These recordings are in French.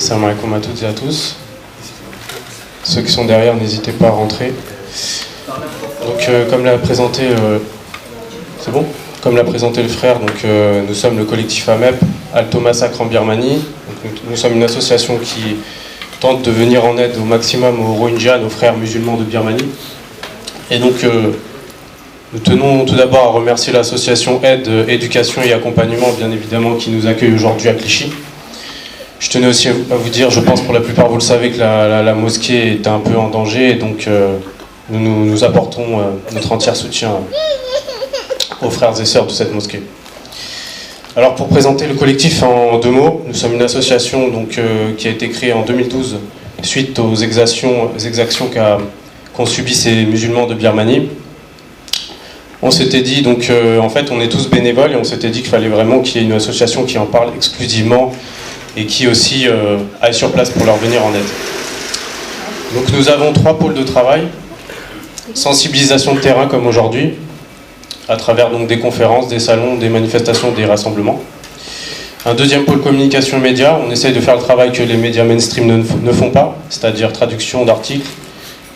Salam alaikum à toutes et à tous. Ceux qui sont derrière, n'hésitez pas à rentrer. Donc, comme l'a présenté, c'est bon ? Comme l'a présenté le frère, donc, nous sommes le collectif AMEP, Alto Massacre en Birmanie. Donc, nous sommes une association qui tente de venir en aide au maximum aux Rohingyas, nos frères musulmans de Birmanie. Et donc, nous tenons tout d'abord à remercier l'association Aide, Éducation et Accompagnement, bien évidemment, qui nous accueille aujourd'hui à Clichy. Je tenais aussi à vous dire, je pense pour la plupart vous le savez, que la mosquée est un peu en danger, et donc nous apportons notre entier soutien aux frères et sœurs de cette mosquée. Alors pour présenter le collectif en deux mots, nous sommes une association donc, qui a été créée en 2012 suite aux exactions qu'ont subi ces musulmans de Birmanie. On s'était dit, donc en fait on est tous bénévoles et on s'était dit qu'il fallait vraiment qu'il y ait une association qui en parle exclusivement et qui aussi aille sur place pour leur venir en aide. Donc nous avons 3 pôles de travail, sensibilisation de terrain comme aujourd'hui, à travers donc des conférences, des salons, des manifestations, des rassemblements. Un deuxième pôle communication et médias, on essaye de faire le travail que les médias mainstream ne font pas, c'est-à-dire traduction d'articles,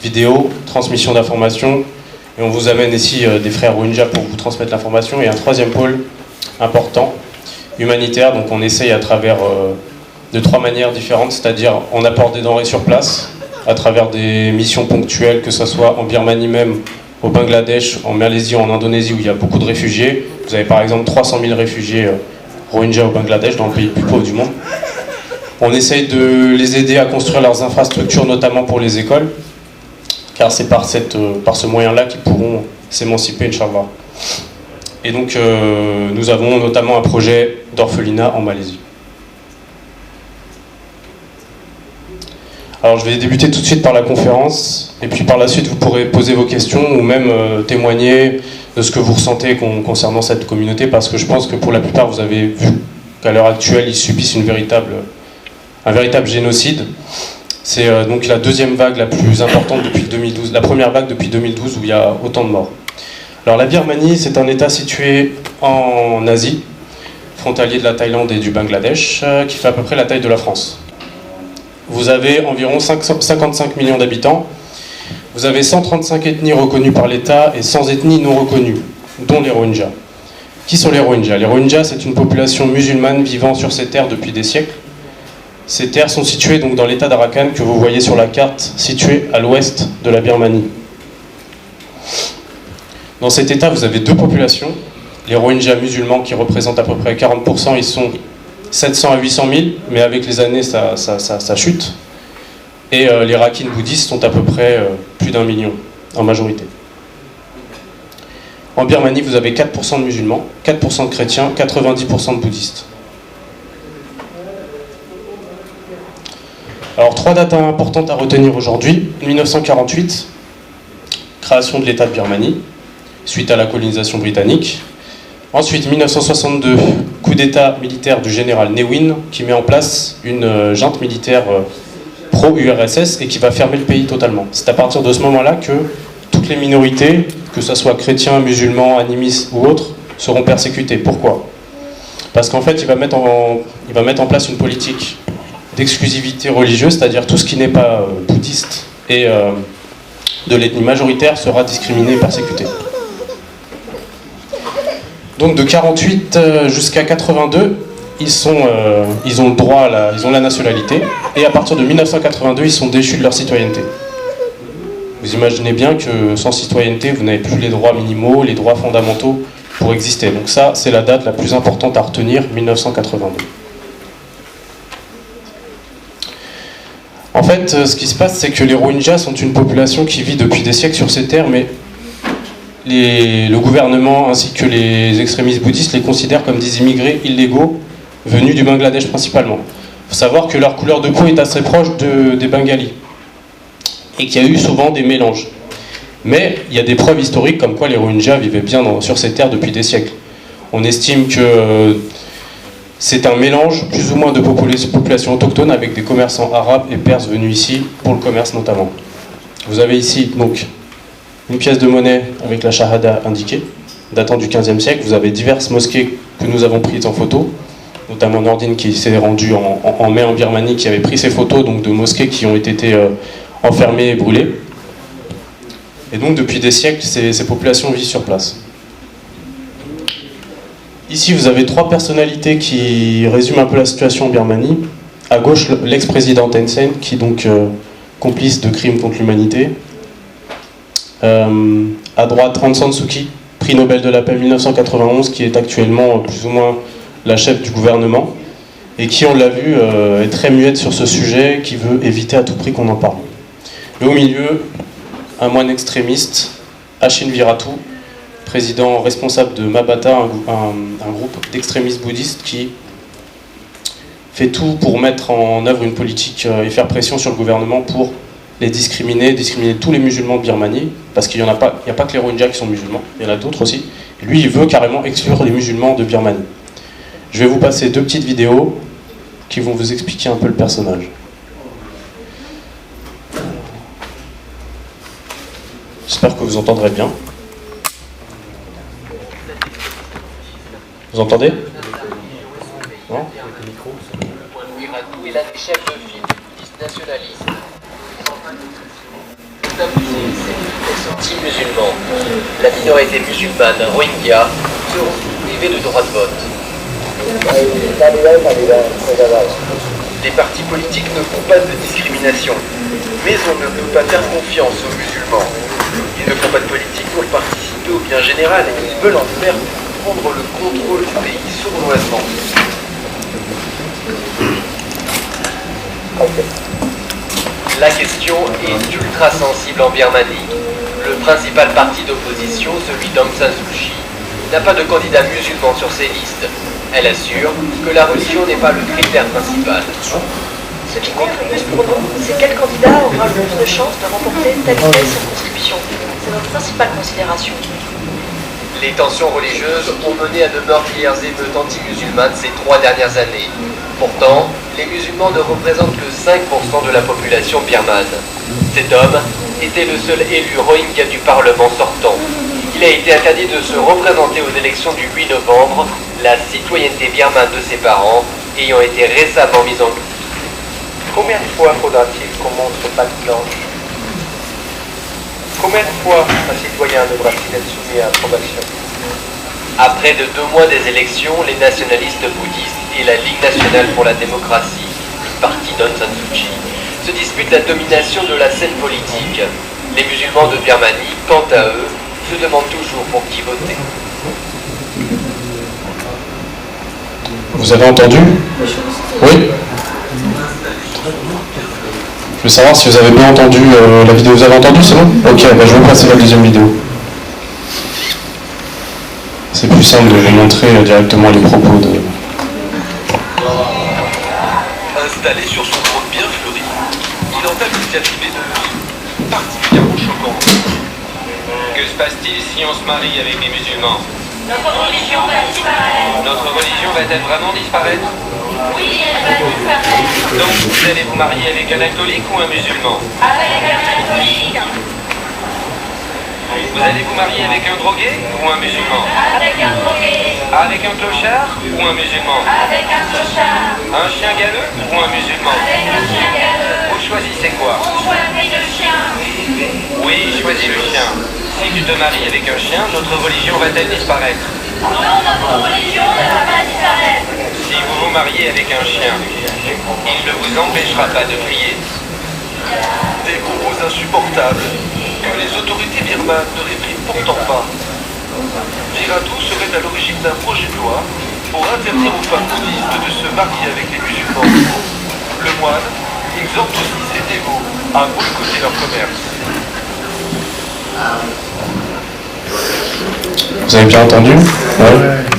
vidéos, transmission d'informations, et on vous amène ici des frères Rohingyas pour vous transmettre l'information. Et un troisième pôle important, humanitaire, donc on essaye à travers de 3 manières différentes, c'est-à-dire on apporte des denrées sur place, à travers des missions ponctuelles, que ce soit en Birmanie même, au Bangladesh, en Malaisie, en Indonésie, où il y a beaucoup de réfugiés. Vous avez par exemple 300 000 réfugiés Rohingyas au Bangladesh, dans le pays le plus pauvre du monde. On essaye de les aider à construire leurs infrastructures, notamment pour les écoles, car c'est par ce moyen-là qu'ils pourront s'émanciper, Inch'Allah. Et donc, nous avons notamment un projet d'orphelinat en Malaisie. Alors, je vais débuter tout de suite par la conférence, et puis par la suite, vous pourrez poser vos questions ou même témoigner de ce que vous ressentez concernant cette communauté, parce que je pense que pour la plupart, vous avez vu qu'à l'heure actuelle, ils subissent un véritable génocide. C'est donc la deuxième vague la plus importante depuis 2012, la première vague depuis 2012 où il y a autant de morts. Alors la Birmanie, c'est un État situé en Asie, frontalier de la Thaïlande et du Bangladesh, qui fait à peu près la taille de la France. Vous avez environ 55 millions d'habitants, vous avez 135 ethnies reconnues par l'État et 100 ethnies non reconnues, dont les Rohingyas. Qui sont les Rohingyas ? Les Rohingyas, c'est une population musulmane vivant sur ces terres depuis des siècles. Ces terres sont situées donc dans l'État d'Arakan, que vous voyez sur la carte, situé à l'ouest de la Birmanie. Dans cet État, vous avez 2 populations. Les Rohingyas musulmans qui représentent à peu près 40%, ils sont 700 à 800 000, mais avec les années, ça chute. Et les Rakhines bouddhistes sont à peu près plus d'1 million, en majorité. En Birmanie, vous avez 4% de musulmans, 4% de chrétiens, 90% de bouddhistes. Alors, 3 dates importantes à retenir aujourd'hui. 1948, création de l'État de Birmanie, suite à la colonisation britannique. Ensuite, 1962, coup d'État militaire du général Ne Win, qui met en place une junte militaire pro-URSS et qui va fermer le pays totalement. C'est à partir de ce moment-là que toutes les minorités, que ce soit chrétiens, musulmans, animistes ou autres, seront persécutées. Pourquoi ? Parce qu'en fait, il va mettre en place une politique d'exclusivité religieuse, c'est-à-dire tout ce qui n'est pas bouddhiste et de l'ethnie majoritaire sera discriminé et persécuté. Donc de 48 jusqu'à 82, ils ont le droit ils ont la nationalité, et à partir de 1982, ils sont déchus de leur citoyenneté. Vous imaginez bien que sans citoyenneté, vous n'avez plus les droits minimaux, les droits fondamentaux pour exister. Donc ça, c'est la date la plus importante à retenir, 1982. En fait, ce qui se passe, c'est que les Rohingyas sont une population qui vit depuis des siècles sur ces terres, mais le gouvernement ainsi que les extrémistes bouddhistes les considèrent comme des immigrés illégaux venus du Bangladesh principalement. Il faut savoir que leur couleur de peau est assez proche des Bengalis et qu'il y a eu souvent des mélanges. Mais il y a des preuves historiques comme quoi les Rohingyas vivaient bien sur ces terres depuis des siècles. On estime que c'est un mélange plus ou moins de populations autochtones avec des commerçants arabes et perses venus ici pour le commerce notamment. Vous avez ici donc une pièce de monnaie avec la shahada indiquée, datant du XVe siècle. Vous avez diverses mosquées que nous avons prises en photo. notamment Nordine qui s'est rendu en mai en Birmanie, qui avait pris ces photos donc, de mosquées qui ont été enfermées et brûlées. Et donc depuis des siècles, ces populations vivent sur place. Ici, vous avez 3 personnalités qui résument un peu la situation en Birmanie. À gauche, l'ex-président Thein Sein, qui est donc complice de crimes contre l'humanité. À droite, Aung San Suu Kyi, prix Nobel de la paix 1991, qui est actuellement plus ou moins la chef du gouvernement, et qui, on l'a vu, est très muette sur ce sujet, qui veut éviter à tout prix qu'on en parle. Et au milieu, un moine extrémiste, Ashin Viratu, président responsable de Mabata, un groupe d'extrémistes bouddhistes qui fait tout pour mettre en œuvre une politique et faire pression sur le gouvernement pour les discriminer tous les musulmans de Birmanie, parce qu'il n'y a pas que les Rohingyas qui sont musulmans, il y en a d'autres aussi. Et lui, il veut carrément exclure les musulmans de Birmanie. Je vais vous passer 2 petites vidéos qui vont vous expliquer un peu le personnage. J'espère que vous entendrez bien. Vous entendez? Non? Viratu est l'un des chefs de file bouddhistes nationalistes. Sont anti-musulmans. La minorité musulmane Rohingya seront privés de droit de vote. Les partis politiques ne font pas de discrimination, mais on ne peut pas faire confiance aux musulmans. Ils ne font pas de politique pour participer au bien général et ils veulent en faire prendre le contrôle du pays sournoisement. La question est ultra sensible en Birmanie. Le principal parti d'opposition, celui d'Aung San Suu Kyi, n'a pas de candidat musulman sur ses listes. Elle assure que la religion n'est pas le critère principal. Ce qui compte le plus pour nous, c'est quel candidat aura le plus de chances de remporter telle ou telle circonscription. C'est notre principale considération. Les tensions religieuses ont mené à de meurtrières émeutes anti-musulmanes ces 3 dernières années. Pourtant, les musulmans ne représentent que 5% de la population birmane. Cet homme était le seul élu Rohingya du Parlement sortant. Il a été interdit de se représenter aux élections du 8 novembre, la citoyenneté birmane de ses parents ayant été récemment mise en doute. Combien de fois faudra-t-il qu'on montre patte blanche? Combien de fois un citoyen devra-t-il être soumis à approbation? Après de 2 mois des élections, les nationalistes bouddhistes et la Ligue nationale pour la démocratie, le parti d'Aung San Suu Kyi, se disputent la domination de la scène politique. Les musulmans de Birmanie, quant à eux, se demandent toujours pour qui voter. Vous avez entendu? Oui? Je veux savoir si vous avez bien entendu la vidéo. Vous avez entendu, c'est bon? Ok, bah je vais vous passer la deuxième vidéo. C'est plus simple de vous montrer directement les propos de... Installé sur son trône bien fleuri, il entame une initiative particulièrement choquante. Que se passe-t-il si on se marie avec des musulmans? Notre religion va disparaître. Notre religion va-t-elle vraiment disparaître? Oui, elle va disparaître. Donc vous allez vous marier avec un catholique ou un musulman? Avec un catholique. Vous allez vous marier avec un drogué ou un musulman? Avec un drogué. Avec un clochard ou un musulman? Avec un clochard. Un chien galeux ou un musulman? Avec un chien galeux. Vous choisissez quoi? On choisit le chien. Oui, choisis le chien. Si tu te maries avec un chien, notre religion va-t-elle disparaître? Non, notre religion ne va pas disparaître. Si vous vous mariez avec un chien, il ne vous empêchera pas de prier. Des propos insupportables que les autorités birmanes ne répriment pourtant pas. Viratu serait à l'origine d'un projet de loi pour interdire aux femmes bouddhistes de se marier avec les musulmans. Le moine exhorte aussi ses dévots à boycotter leur commerce. Vous avez bien entendu? Ouais.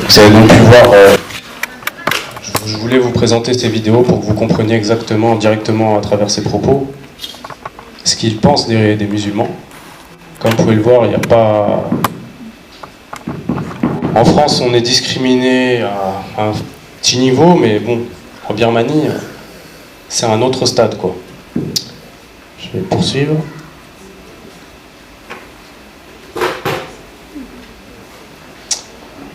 Vous avez donc pu voir... Je voulais vous présenter ces vidéos pour que vous compreniez exactement, directement à travers ces propos, ce qu'ils pensent des musulmans. Comme vous pouvez le voir, il n'y a pas... En France, on est discriminé à un petit niveau, mais bon, en Birmanie, c'est un autre stade, quoi. Je vais poursuivre.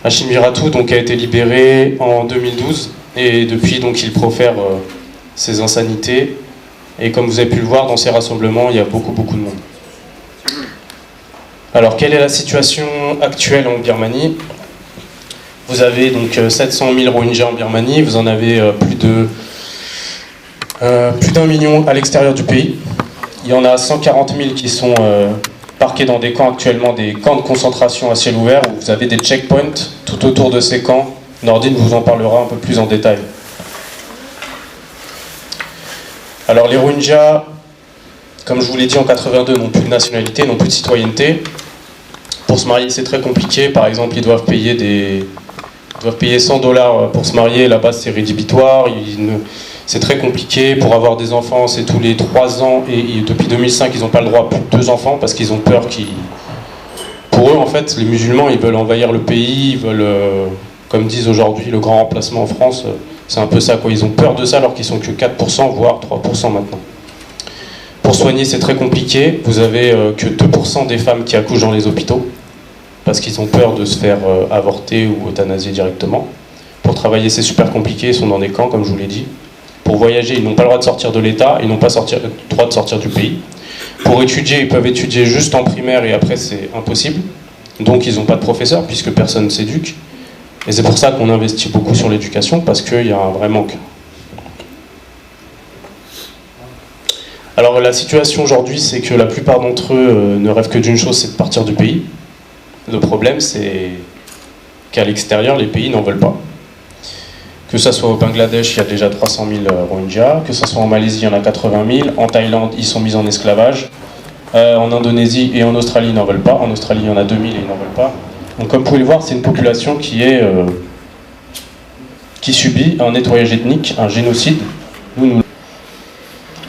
Ashin Viratu donc, a été libéré en 2012 Et depuis, donc, il profère ces insanités. Et comme vous avez pu le voir, dans ces rassemblements, il y a beaucoup de monde. Alors, quelle est la situation actuelle en Birmanie? Vous avez donc 700 000 Rohingyas en Birmanie, vous en avez plus d'1 million à l'extérieur du pays. Il y en a 140 000 qui sont parqués dans des camps actuellement, des camps de concentration à ciel ouvert, où vous avez des checkpoints tout autour de ces camps. Nordine vous en parlera un peu plus en détail. Alors les Rohingyas, comme je vous l'ai dit en 82, n'ont plus de nationalité, n'ont plus de citoyenneté. Pour se marier, c'est très compliqué. Par exemple, ils doivent payer 100 $ pour se marier. Là-bas, c'est rédhibitoire. C'est très compliqué. Pour avoir des enfants, c'est tous les 3 ans. Et depuis 2005, ils n'ont pas le droit à plus de 2 enfants parce qu'ils ont peur Pour eux, en fait, les musulmans, ils veulent envahir le pays. Ils veulent, comme disent aujourd'hui, le grand remplacement en France. C'est un peu ça, quoi. Ils ont peur de ça alors qu'ils sont que 4%, voire 3% maintenant. Pour soigner, c'est très compliqué. Vous avez que 2% des femmes qui accouchent dans les hôpitaux parce qu'ils ont peur de se faire avorter ou euthanasier directement. Pour travailler, c'est super compliqué. Ils sont dans des camps, comme je vous l'ai dit. Pour voyager, ils n'ont pas le droit de sortir de l'État. Ils n'ont pas le droit de sortir du pays. Pour étudier, ils peuvent étudier juste en primaire et après, c'est impossible. Donc, ils n'ont pas de professeur puisque personne ne s'éduque. Et c'est pour ça qu'on investit beaucoup sur l'éducation, parce qu'il y a un vrai manque. Alors la situation aujourd'hui, c'est que la plupart d'entre eux ne rêvent que d'une chose, c'est de partir du pays. Le problème, c'est qu'à l'extérieur, les pays n'en veulent pas. Que ce soit au Bangladesh, il y a déjà 300 000 Rohingyas, que ce soit en Malaisie, il y en a 80 000, en Thaïlande, ils sont mis en esclavage, en Indonésie et en Australie, ils n'en veulent pas. En Australie, il y en a 2000 et ils n'en veulent pas. Donc comme vous pouvez le voir, c'est une population qui subit un nettoyage ethnique, un génocide.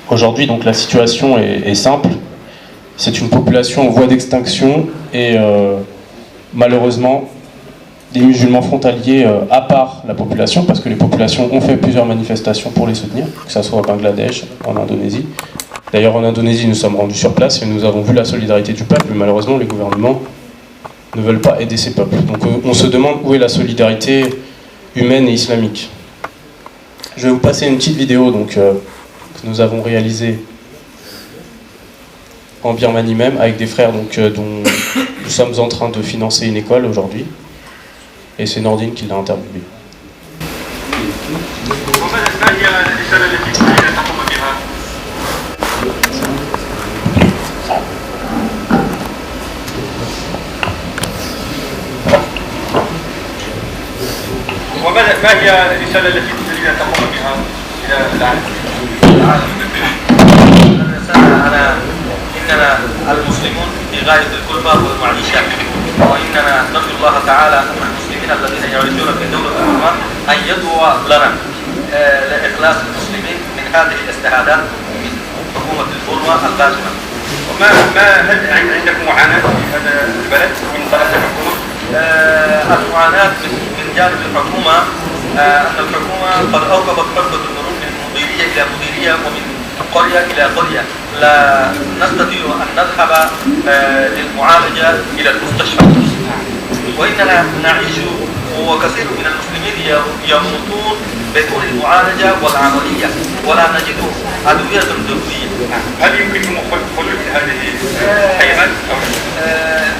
Aujourd'hui, donc la situation est simple. C'est une population en voie d'extinction et malheureusement, des musulmans frontaliers à part la population, parce que les populations ont fait plusieurs manifestations pour les soutenir, que ce soit au Bangladesh, en Indonésie. D'ailleurs, en Indonésie, nous sommes rendus sur place et nous avons vu la solidarité du peuple, mais malheureusement, les gouvernements ne veulent pas aider ces peuples. Donc on se demande où est la solidarité humaine et islamique. Je vais vous passer une petite vidéo que nous avons réalisée en Birmanie même, avec des frères dont nous sommes en train de financer une école aujourd'hui. Et c'est Nordine qui l'a interviewé. ما هي الرسالة التي تريد أن تقوم بها إلى العالم؟ الرسالة إننا المسلمون في غاية الكلفة والمعيشة، وإننا نرجو الله تعالى أن المسلمين الذين يعيشون في دولة الإسلام أن يدعو لنا لإخلاص المسلمين من هذه الاستعدادات من حكومة البورما اللازمة. هل عندكم معاناة في هذا البلد من طرف الحكومة؟ المعاناة من جانب الحكومة أن الحكومة قد أوقفت حركة المرور من مديرية إلى مديرية ومن قرية إلى قرية، لا نستطيع أن نذهب للمعالجة إلى المستشفى، وإننا نعيش وكثير من المسلمين يموتون بدون المعالجة والعملية ولا نجد أدوية طبية. هل يمكنكم الخروج من هذه المخيمات؟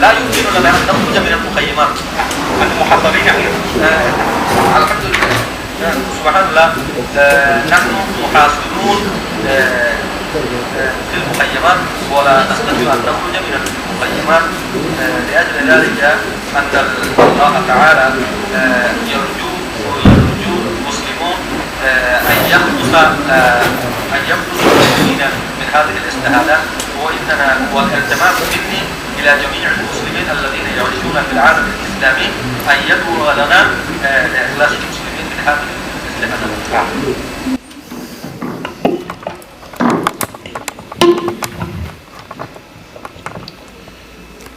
لا يمكن لنا أن نخرج من المخيمات. أنتم محاصرين هنا؟ الحمد لله سبحان الله، نحن محاصرون في المخيمات ولا نستطيع أن نخرج من المخيمات. لأجل ذلك أن الله تعالى يرجو المسلمون أن يخلص المسلمين من هذه الاستهادات، والالتماس مني إلى جميع المسلمين الذين يعيشون في العالم الإسلامي أن يدعوا لنا لإخلاص المسلمين من هذه الاستهادات.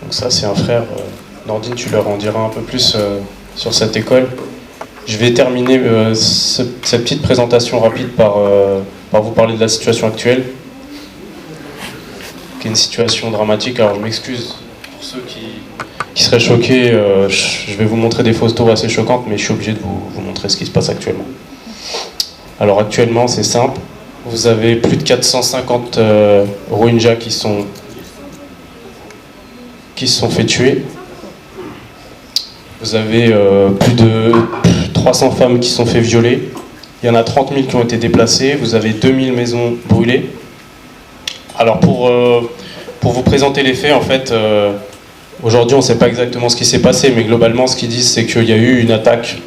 Donc ça c'est un frère, Nordine, tu leur en diras un peu plus sur cette école. Je vais terminer cette petite présentation rapide par vous parler de la situation actuelle, qui est une situation dramatique. Alors je m'excuse pour ceux qui seraient choqués, je vais vous montrer des photos assez choquantes, mais je suis obligé de vous montrer ce qui se passe actuellement. Alors actuellement, c'est simple. Vous avez plus de 450 Rohingyas qui se sont fait tuer. Vous avez plus de 300 femmes qui se sont fait violer. Il y en a 30 000 qui ont été déplacées. Vous avez 2000 maisons brûlées. Alors pour vous présenter les faits, en fait, aujourd'hui on ne sait pas exactement ce qui s'est passé, mais globalement ce qu'ils disent c'est qu'il y a eu une attaque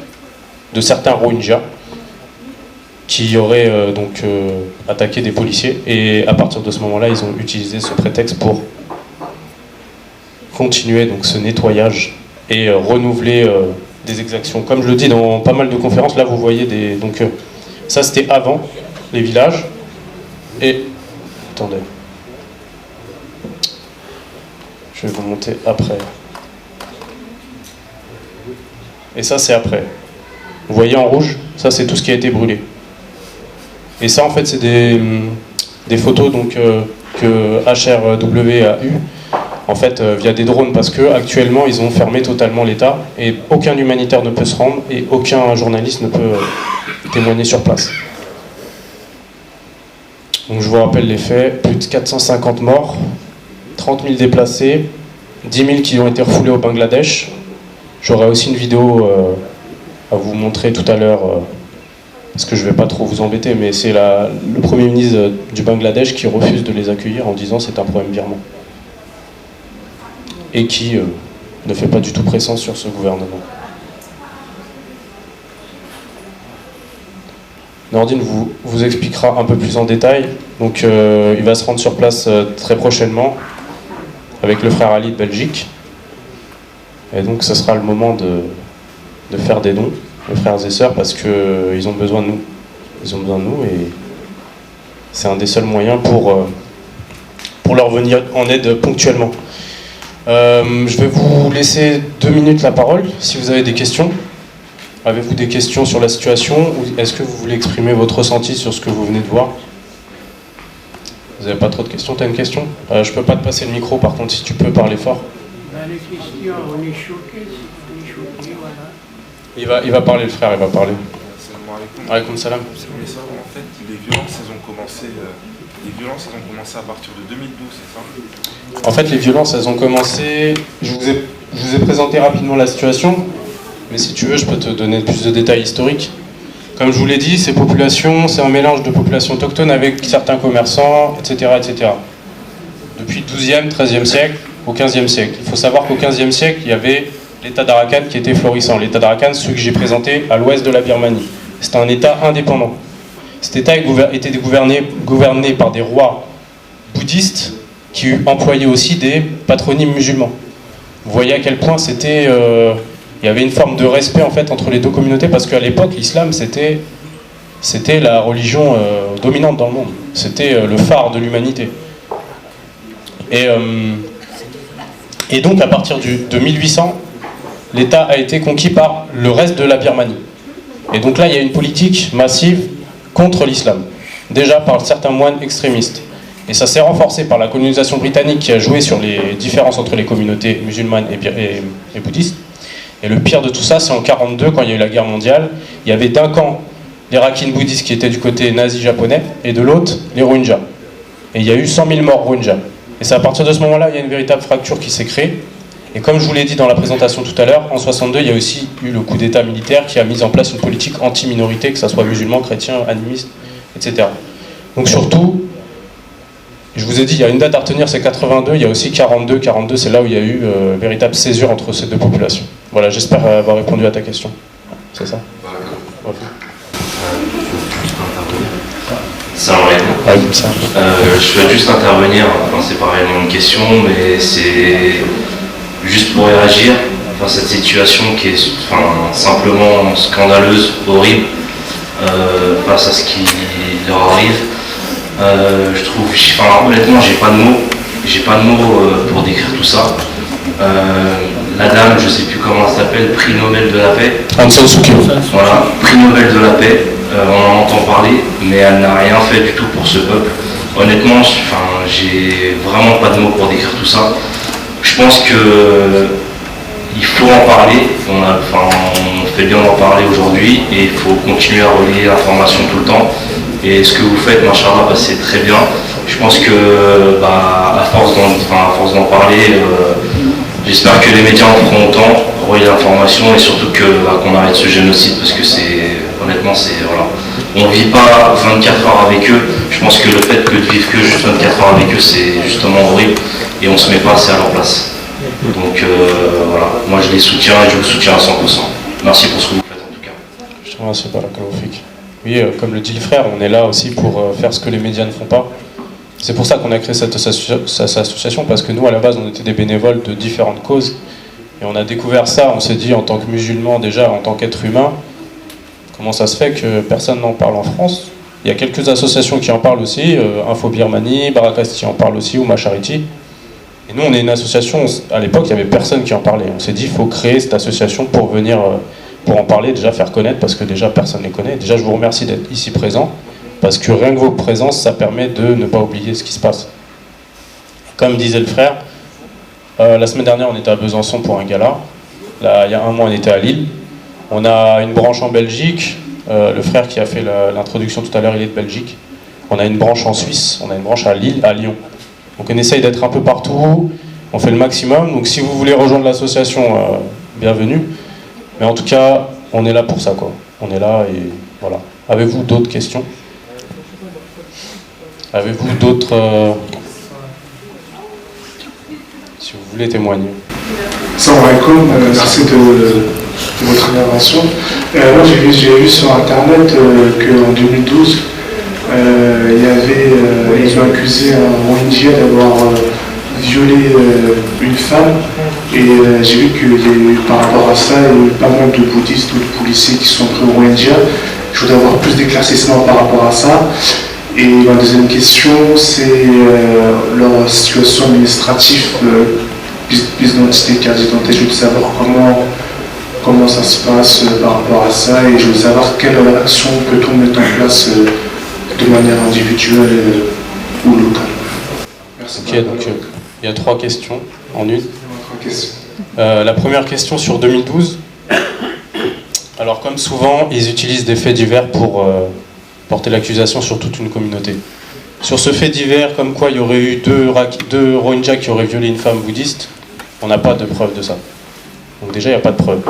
de certains Rohingyas qui auraient attaqué des policiers. Et à partir de ce moment-là, ils ont utilisé ce prétexte pour continuer donc ce nettoyage et renouveler des exactions. Comme je le dis dans pas mal de conférences, là vous voyez ça c'était avant les villages. Et attendez, je vais vous montrer après. Et ça c'est après. Vous voyez en rouge, ça c'est tout ce qui a été brûlé. Et ça en fait c'est des photos donc, que HRW a eu en fait via des drones, parce que actuellement ils ont fermé totalement l'État et aucun humanitaire ne peut se rendre et aucun journaliste ne peut témoigner sur place. Donc je vous rappelle les faits, plus de 450 morts, 30 000 déplacés, 10 000 qui ont été refoulés au Bangladesh. J'aurai aussi une vidéo à vous montrer tout à l'heure, parce que je ne vais pas trop vous embêter, mais c'est le Premier ministre du Bangladesh qui refuse de les accueillir en disant c'est un problème birman. Et qui ne fait pas du tout pression sur ce gouvernement. Nordine vous expliquera un peu plus en détail. Donc il va se rendre sur place très prochainement avec le frère Ali de Belgique. Et donc ce sera le moment de faire des dons, les frères et sœurs, parce qu'ils ont besoin de nous. Ils ont besoin de nous et c'est un des seuls moyens pour leur venir en aide ponctuellement. Je vais vous laisser 2 minutes la parole, si vous avez des questions. Avez-vous des questions sur la situation, ou est-ce que vous voulez exprimer votre ressenti sur ce que vous venez de voir? Vous n'avez pas trop de questions? Tu as une question? Je peux pas te passer le micro, par contre, si tu peux parler fort. Dans les questions, on est choqué, voilà. Il va parler, le frère, il va parler. Salam alaikum. Alaykoum salam. Je voulais savoir, en fait, les violences, elles ont commencé à partir de 2012, c'est ça? En fait, les violences, elles ont commencé... Je vous ai présenté rapidement la situation, mais si tu veux, je peux te donner plus de détails historiques. Comme je vous l'ai dit, ces populations, c'est un mélange de populations autochtones avec certains commerçants, etc., etc. Depuis le XIIe, XIIIe siècle au XVe siècle. Il faut savoir qu'au XVe siècle, il y avait l'État d'Arakan qui était florissant. L'État d'Arakan, celui que j'ai présenté à l'ouest de la Birmanie. C'était un État indépendant. Cet État était gouverné par des rois bouddhistes qui employaient aussi des patronymes musulmans. Vous voyez à quel point c'était... il y avait une forme de respect en fait entre les deux communautés, parce qu'à l'époque, l'islam c'était la religion dominante dans le monde. C'était le phare de l'humanité. Et donc à partir de 1800, l'État a été conquis par le reste de la Birmanie. Et donc là, il y a une politique massive contre l'islam, déjà par certains moines extrémistes. Et ça s'est renforcé par la colonisation britannique qui a joué sur les différences entre les communautés musulmanes et bouddhistes. Et le pire de tout ça, c'est en 1942, quand il y a eu la guerre mondiale, il y avait d'un camp les Rakhine bouddhistes qui étaient du côté nazi-japonais, et de l'autre, les Rohingyas. Et il y a eu 100 000 morts Rohingyas. Et c'est à partir de ce moment-là, il y a une véritable fracture qui s'est créée. Et comme je vous l'ai dit dans la présentation tout à l'heure, en 1962, il y a aussi eu le coup d'État militaire qui a mis en place une politique anti-minorité, que ce soit musulmans, chrétiens, animistes, etc. Donc surtout, je vous ai dit, il y a une date à retenir, c'est 82, il y a aussi 42. 42, c'est là où il y a eu véritable césure entre ces deux populations. Voilà, j'espère avoir répondu à ta question. C'est ça? Okay. Salam alaikum. Je veux juste intervenir, enfin, c'est pas réellement une question, mais c'est juste pour réagir face à cette situation qui est simplement scandaleuse, horrible, face à ce qui leur arrive. Je trouve, honnêtement, j'ai pas de mots pour décrire tout ça. La dame, je sais plus comment elle s'appelle, prix Nobel de la paix. Aung San Suu Kyi. Voilà, prix Nobel de la paix. On en entend parler, mais elle n'a rien fait du tout pour ce peuple. Honnêtement, j'ai vraiment pas de mots pour décrire tout ça. Je pense que il faut en parler, on fait bien d'en parler aujourd'hui et il faut continuer à relayer l'information tout le temps. Et ce que vous faites, machallah, c'est très bien. Je pense que à force d'en parler, j'espère que les médias en feront autant, relayer l'information et surtout qu'on arrête ce génocide parce que honnêtement, voilà. On ne vit pas 24 heures avec eux. Je pense que le fait de vivre que juste 24 heures avec eux, c'est justement horrible et on ne se met pas assez à leur place. Donc voilà, moi je les soutiens et je vous soutiens à 100%. Merci pour ce que vous faites en tout cas. Je te remercie, Barakallahu. Oui, comme le dit le frère, on est là aussi pour faire ce que les médias ne font pas. C'est pour ça qu'on a créé cette association, parce que nous, à la base, on était des bénévoles de différentes causes. Et on a découvert ça, on s'est dit, en tant que musulmans déjà, en tant qu'être humain, comment ça se fait que personne n'en parle en France? Il y a quelques associations qui en parlent aussi, Info Birmanie, Barakasti en parle aussi, ou Ma Charity. Et nous, on est une association, à l'époque, il n'y avait personne qui en parlait. On s'est dit, il faut créer cette association pour venir... pour en parler, déjà faire connaître, parce que déjà personne ne les connaît. Déjà, je vous remercie d'être ici présent, parce que rien que vos présences, ça permet de ne pas oublier ce qui se passe. Comme disait le frère, la semaine dernière, on était à Besançon pour un gala. Là, il y a un mois, on était à Lille. On a une branche en Belgique. Le frère qui a fait l'introduction tout à l'heure, il est de Belgique. On a une branche en Suisse. On a une branche à Lille, à Lyon. Donc on essaye d'être un peu partout. On fait le maximum. Donc si vous voulez rejoindre l'association, bienvenue. Mais en tout cas, on est là pour ça, quoi. On est là et voilà. Avez-vous d'autres questions? Avez-vous d'autres... si vous voulez témoigner. Salam alaikum, merci de votre intervention. Moi, j'ai vu sur Internet qu'en 2012, ils ont accusé un Rohingya d'avoir violé une femme. Et j'ai vu que par rapport à ça, il y a eu pas mal de bouddhistes ou de policiers qui sont pris au Rohingya. Je voudrais avoir plus d'éclaircissements par rapport à ça. Et ma deuxième question, c'est leur situation administrative, pièce d'identité, carte d'identité. Je veux savoir comment ça se passe par rapport à ça. Et je veux savoir quelle action peut-on mettre en place de manière individuelle ou locale. Merci. Ok, donc il y a 3 questions en une. La première question sur 2012. Alors comme souvent, ils utilisent des faits divers pour porter l'accusation sur toute une communauté. Sur ce fait divers, comme quoi il y aurait eu deux Rohingyas qui auraient violé une femme bouddhiste, on n'a pas de preuve de ça. Donc déjà, il n'y a pas de preuve.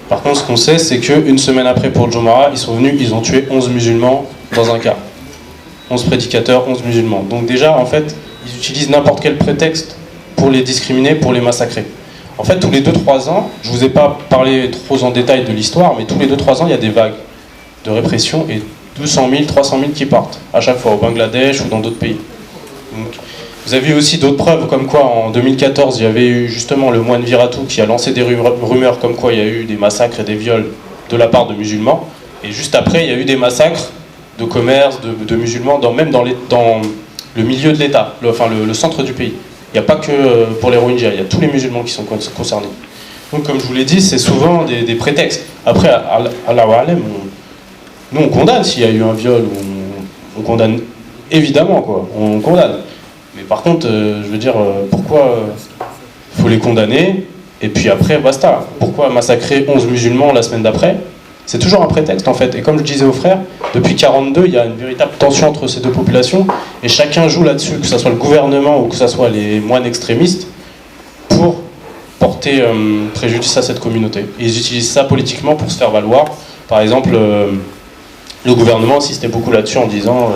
Par contre, ce qu'on sait, c'est qu'une semaine après pour le Jomara, ils sont venus, ils ont tué 11 musulmans dans un car. 11 prédicateurs, 11 musulmans. Donc déjà, en fait, ils utilisent n'importe quel prétexte pour les discriminer, pour les massacrer. En fait, tous les 2-3 ans, je ne vous ai pas parlé trop en détail de l'histoire, mais tous les 2-3 ans, il y a des vagues de répression et 200 000, 300 000 qui partent, à chaque fois au Bangladesh ou dans d'autres pays. Donc, vous avez aussi d'autres preuves, comme quoi en 2014, il y avait eu justement le moine Viratu qui a lancé des rumeurs comme quoi il y a eu des massacres et des viols de la part de musulmans. Et juste après, il y a eu des massacres de commerce, de musulmans, même dans le milieu de l'État, le centre du pays. Il n'y a pas que pour les Rohingyas, il y a tous les musulmans qui sont concernés. Donc comme je vous l'ai dit, c'est souvent des prétextes. Après, Allahu A'lam, nous on condamne s'il y a eu un viol, on condamne évidemment, quoi, on condamne. Mais par contre, je veux dire, pourquoi il faut les condamner et puis après, basta. Pourquoi massacrer 11 musulmans la semaine d'après? C'est toujours un prétexte en fait. Et comme je disais aux frères, depuis 1942, il y a une véritable tension entre ces deux populations et chacun joue là-dessus, que ce soit le gouvernement ou que ce soit les moines extrémistes, pour porter préjudice à cette communauté. Et ils utilisent ça politiquement pour se faire valoir. Par exemple, le gouvernement insistait beaucoup là-dessus en disant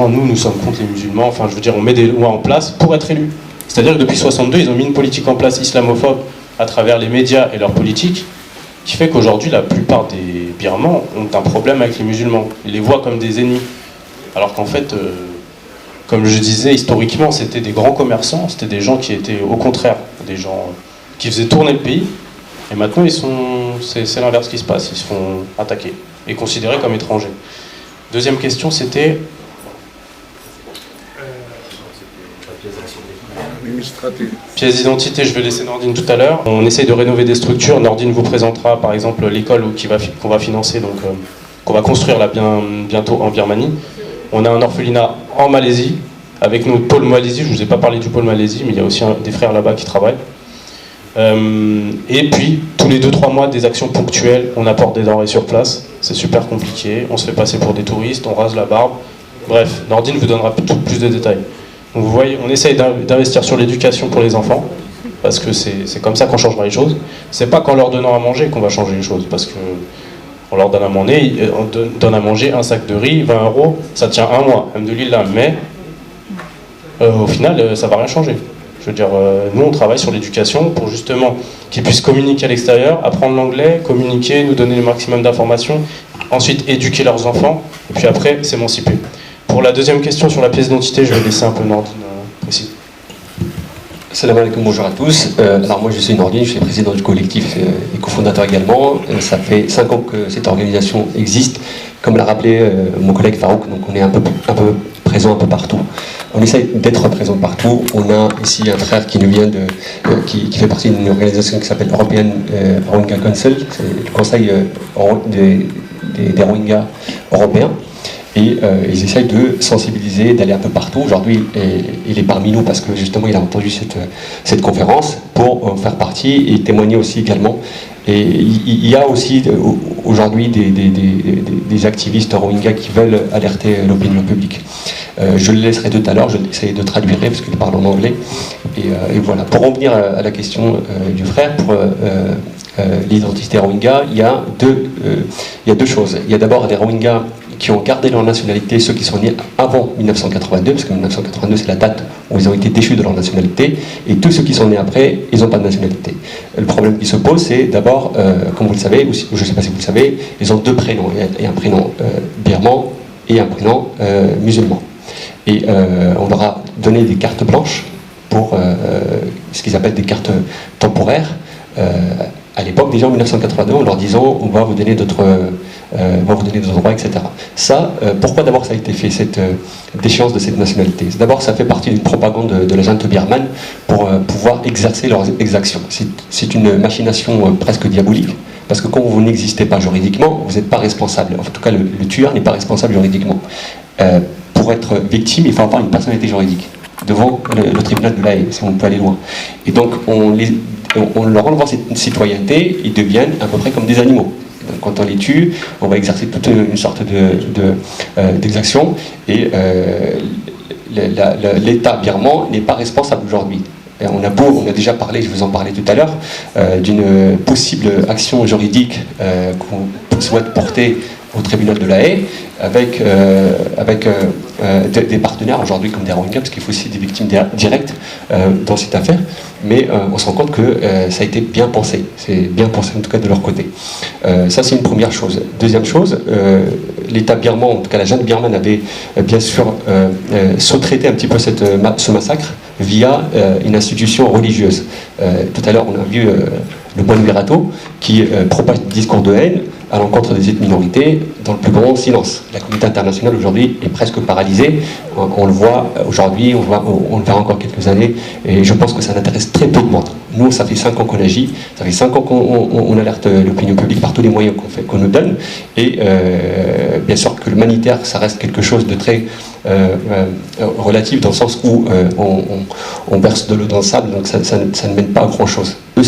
nous sommes contre les musulmans. Enfin, je veux dire, on met des lois en place pour être élus. C'est-à-dire que depuis 1962, ils ont mis une politique en place islamophobe à travers les médias et leur politique, qui fait qu'aujourd'hui, la plupart des Birmans ont un problème avec les musulmans. Ils les voient comme des ennemis. Alors qu'en fait, comme je disais, historiquement, c'était des grands commerçants, c'était des gens qui étaient, au contraire, des gens qui faisaient tourner le pays. Et maintenant, c'est l'inverse qui se passe. Ils se font attaquer et considérés comme étrangers. Deuxième question, c'était... Pièce d'identité, je vais laisser Nordine tout à l'heure. On essaye de rénover des structures. Nordine vous présentera par exemple l'école qu'on va financer, donc qu'on va construire là bientôt en Birmanie. On a un orphelinat en Malaisie, avec notre pôle Malaisie. Je ne vous ai pas parlé du pôle Malaisie, mais il y a aussi des frères là-bas qui travaillent. Et puis, tous les 2-3 mois, des actions ponctuelles, on apporte des denrées sur place, c'est super compliqué, on se fait passer pour des touristes, on rase la barbe. Bref, Nordine vous donnera plus de détails. Donc vous voyez, on essaye d'investir sur l'éducation pour les enfants, parce que c'est comme ça qu'on changera les choses. C'est pas qu'en leur donnant à manger qu'on va changer les choses, parce que on leur donne à manger un sac de riz, 20 €, ça tient un mois, alhamdoulilah, mais au final, ça va rien changer. Je veux dire, nous on travaille sur l'éducation pour justement qu'ils puissent communiquer à l'extérieur, apprendre l'anglais, communiquer, nous donner le maximum d'informations, ensuite éduquer leurs enfants, et puis après s'émanciper. Pour la deuxième question sur la pièce d'identité, je vais laisser un peu Nordine préciser. Salam alaikum, bonjour à tous. Alors moi je suis Nordine, je suis président du collectif et cofondateur également. Ça fait 5 ans que cette organisation existe. Comme l'a rappelé mon collègue Farouk, donc on est un peu présent un peu partout. On essaye d'être présent partout. On a ici un frère qui nous vient qui fait partie d'une organisation qui s'appelle European Rohingya Council, c'est le conseil des Rohingyas européens. Et ils essayent de sensibiliser, d'aller un peu partout. Aujourd'hui, il est parmi nous parce que justement, il a entendu cette conférence pour en faire partie et témoigner aussi également. Et il y a aussi aujourd'hui des activistes Rohingyas qui veulent alerter l'opinion publique. Je le laisserai tout à l'heure, je vais essayer de traduire parce qu'il parle en anglais. Et voilà. Pour revenir à la question du frère, pour l'identité Rohingya, il y a deux choses. Il y a d'abord des Rohingyas qui ont gardé leur nationalité, ceux qui sont nés avant 1982, parce que 1982 c'est la date où ils ont été déchus de leur nationalité, et tous ceux qui sont nés après, ils n'ont pas de nationalité. Le problème qui se pose, c'est d'abord, comme vous le savez, ou je ne sais pas si vous le savez, ils ont 2 prénoms, il y a un prénom birman et un prénom musulman. Et on leur a donné des cartes blanches pour ce qu'ils appellent des cartes temporaires. À l'époque, déjà en 1982, en leur disant on va vous donner d'autres droits, etc. Ça, pourquoi d'abord ça a été fait, cette déchéance de cette nationalité? D'abord, ça fait partie d'une propagande de la junte birmane pour pouvoir exercer leurs exactions. C'est une machination presque diabolique, parce que quand vous n'existez pas juridiquement, vous n'êtes pas responsable. En tout cas, le tueur n'est pas responsable juridiquement. Pour être victime, il faut avoir une personnalité juridique devant le tribunal de La Haye, si on peut aller loin. Et donc, on leur enlève cette citoyenneté, ils deviennent à peu près comme des animaux. Donc, quand on les tue, on va exercer toute une sorte d'exaction, et l'État birman n'est pas responsable aujourd'hui. On a déjà parlé, je vous en parlais tout à l'heure, d'une possible action juridique qu'on souhaite porter au tribunal de La Haye, avec des partenaires aujourd'hui comme des Rohingyas, parce qu'il faut aussi des victimes directes dans cette affaire, mais on se rend compte que ça a été bien pensé, c'est bien pensé en tout cas de leur côté. Ça c'est une première chose. Deuxième chose, l'État birman, en tout cas la junte birmane avait bien sûr sous-traité un petit peu ce massacre via une institution religieuse. Tout à l'heure on a vu le moine Virato qui propage des discours de haine à l'encontre des minorités dans le plus grand silence. La communauté internationale aujourd'hui est presque paralysée. On le voit aujourd'hui, on le verra encore quelques années, et je pense que ça n'intéresse très peu de monde. Nous, ça fait 5 ans qu'on agit, ça fait 5 ans qu'on alerte l'opinion publique par tous les moyens qu'on nous donne, et bien sûr que l'humanitaire, ça reste quelque chose de très relatif, dans le sens où on verse de l'eau dans le sable, donc ça ne mène pas à grand chose. Eux,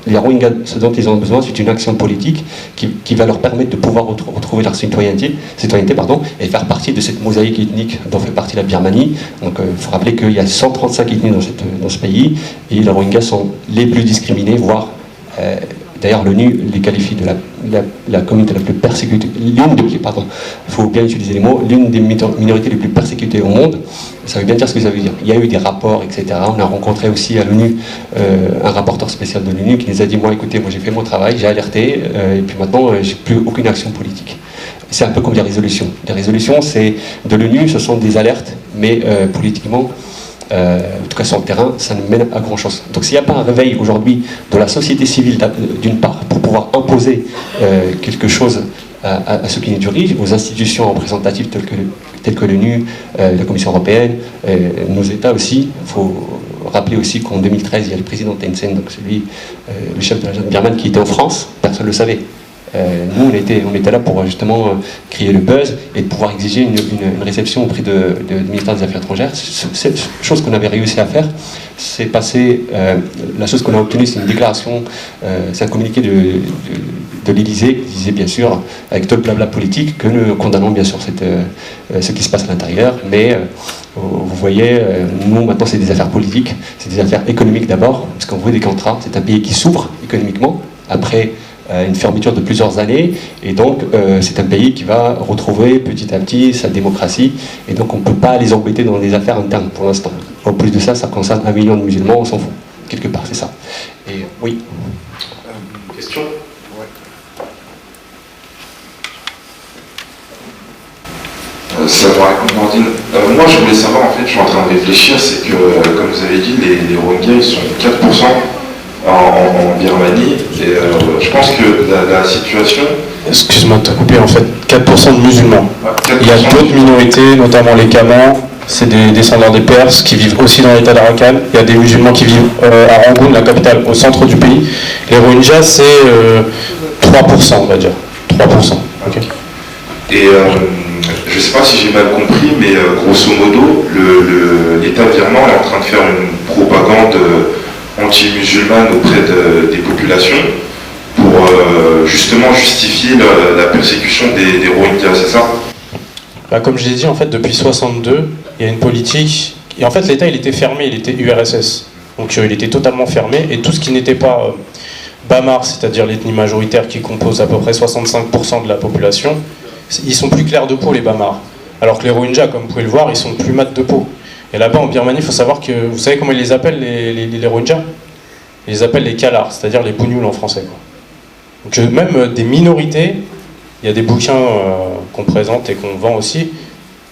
les Rohingyas, ce dont ils ont besoin, c'est une action politique qui va leur permettre de pouvoir retrouver leur citoyenneté, et faire partie de cette mosaïque ethnique dont fait partie la Birmanie. Donc il faut rappeler qu'il y a 135 ethnies dans ce pays, et les Rohingyas sont les plus discriminés, voire d'ailleurs l'ONU les qualifie de la communauté la plus persécutée, il faut bien utiliser les mots, l'une des minorités les plus persécutées au monde. Ça veut bien dire ce que ça veut dire. Il y a eu des rapports, etc. On a rencontré aussi à l'ONU un rapporteur spécial de l'ONU qui nous a dit, écoutez, moi j'ai fait mon travail, j'ai alerté, et puis maintenant j'ai plus aucune action politique. C'est un peu comme des résolutions. Les résolutions de l'ONU, ce sont des alertes, mais politiquement, en tout cas sur le terrain, ça ne mène à grand chose. Donc s'il n'y a pas un réveil aujourd'hui de la société civile d'une part pour pouvoir imposer quelque chose à ceux qui nous dirigent, aux institutions représentatives telles que l'ONU, la Commission européenne, nos États aussi. Il faut rappeler aussi qu'en 2013, il y a le président Thein Sein, donc celui, le chef de la junte birmane, qui était en France, personne ne le savait. Nous, on était là pour justement créer le buzz et de pouvoir exiger une réception auprès du ministère des Affaires étrangères. Cette chose qu'on avait réussi à faire, c'est passer, la chose qu'on a obtenue, c'est une déclaration, c'est un communiqué de l'Élysée, qui disait bien sûr, avec tout le blabla politique, que nous condamnons bien sûr ce qui se passe à l'intérieur, mais vous voyez, nous maintenant c'est des affaires politiques, c'est des affaires économiques d'abord, parce qu'on veut des contrats, c'est un pays qui s'ouvre économiquement, après une fermeture de plusieurs années, et donc c'est un pays qui va retrouver petit à petit sa démocratie, et donc on ne peut pas les embêter dans des affaires internes pour l'instant. En plus de ça, ça concerne 1 million de musulmans, on s'en fout, quelque part, c'est ça. Et oui. Question ? Ça va avec Nordine. Moi, je voulais savoir, en fait, je suis en train de réfléchir, c'est que, comme vous avez dit, les Rohingyas, ils sont 4% en Birmanie, et je pense que la situation... Excuse-moi de te couper, en fait, 4% de musulmans. Il y a d'autres minorités, notamment les Kamans, c'est des descendants des Perses qui vivent aussi dans l'état d'Arakan. Il y a des musulmans qui vivent à Rangoon, la capitale, au centre du pays. Les Rohingyas, c'est 3%, on va dire. 3%. Okay. Et je ne sais pas si j'ai mal compris, mais grosso modo, l'État birman est en train de faire une propagande anti-musulmane auprès des populations pour justement justifier la persécution des Rohingyas, c'est ça ? Bah, comme je l'ai dit, en fait, depuis 1962, il y a une politique... Et en fait, l'État, il était fermé, il était URSS. Donc il était totalement fermé, et tout ce qui n'était pas Bamar, c'est-à-dire l'ethnie majoritaire qui compose à peu près 65% de la population, ils sont plus clairs de peau, les Bamars. Alors que les Rohingyas, comme vous pouvez le voir, ils sont plus mat de peau. Et là-bas, en Birmanie, il faut savoir que... Vous savez comment ils les appellent, les Rohingyas ? Ils les appellent les Kalars, c'est-à-dire les bougnoules en français, quoi. Donc même des minorités, il y a des bouquins qu'on présente et qu'on vend aussi,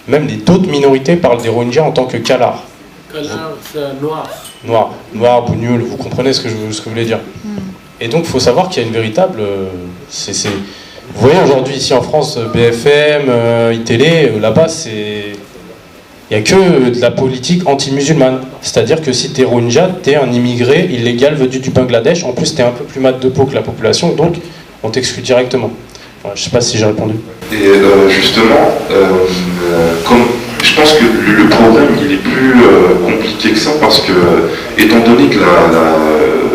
même d'autres minorités parlent des Rohingyas en tant que Kalars. Kalars, c'est noir. Noir, bougnoul, vous comprenez ce que je voulais dire. Et donc, il faut savoir qu'il y a une véritable... Vous voyez aujourd'hui ici en France, BFM, iTélé, là-bas, il n'y a que de la politique anti-musulmane. C'est-à-dire que si t'es Rohingya, t'es un immigré illégal venu du Bangladesh, en plus t'es un peu plus mat de peau que la population, donc on t'exclut directement. Voilà, je ne sais pas si j'ai répondu. Et justement, je pense que le problème il est plus compliqué que ça, parce que, étant donné que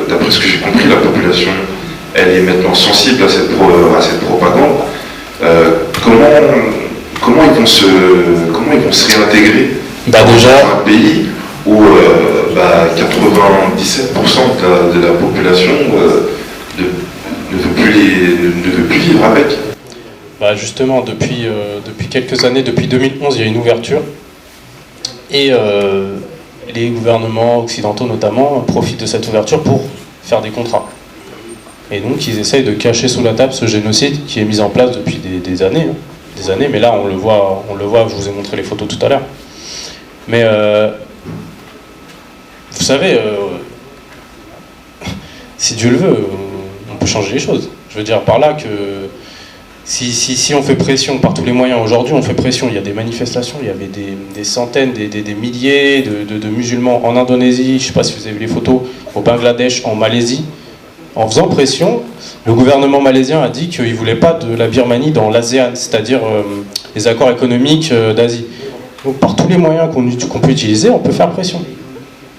d'après ce que j'ai compris, la population elle est maintenant sensible à cette propagande, comment ils vont se réintégrer dans un pays où 97% de la population ne veut plus vivre avec. Bah justement, depuis quelques années, depuis 2011, il y a une ouverture. Et les gouvernements occidentaux notamment profitent de cette ouverture pour faire des contrats. Et donc ils essayent de cacher sous la table ce génocide qui est mis en place depuis des années. Des années, mais là on le voit, je vous ai montré les photos tout à l'heure. Mais vous savez, si Dieu le veut, on peut changer les choses. Je veux dire par là que si on fait pression par tous les moyens, aujourd'hui on fait pression, il y a des manifestations, il y avait des centaines, des milliers de musulmans en Indonésie, je ne sais pas si vous avez vu les photos, au Bangladesh, en Malaisie. En faisant pression, le gouvernement malaisien a dit qu'il ne voulait pas de la Birmanie dans l'ASEAN, c'est-à-dire les accords économiques d'Asie. Donc par tous les moyens qu'on peut utiliser, on peut faire pression.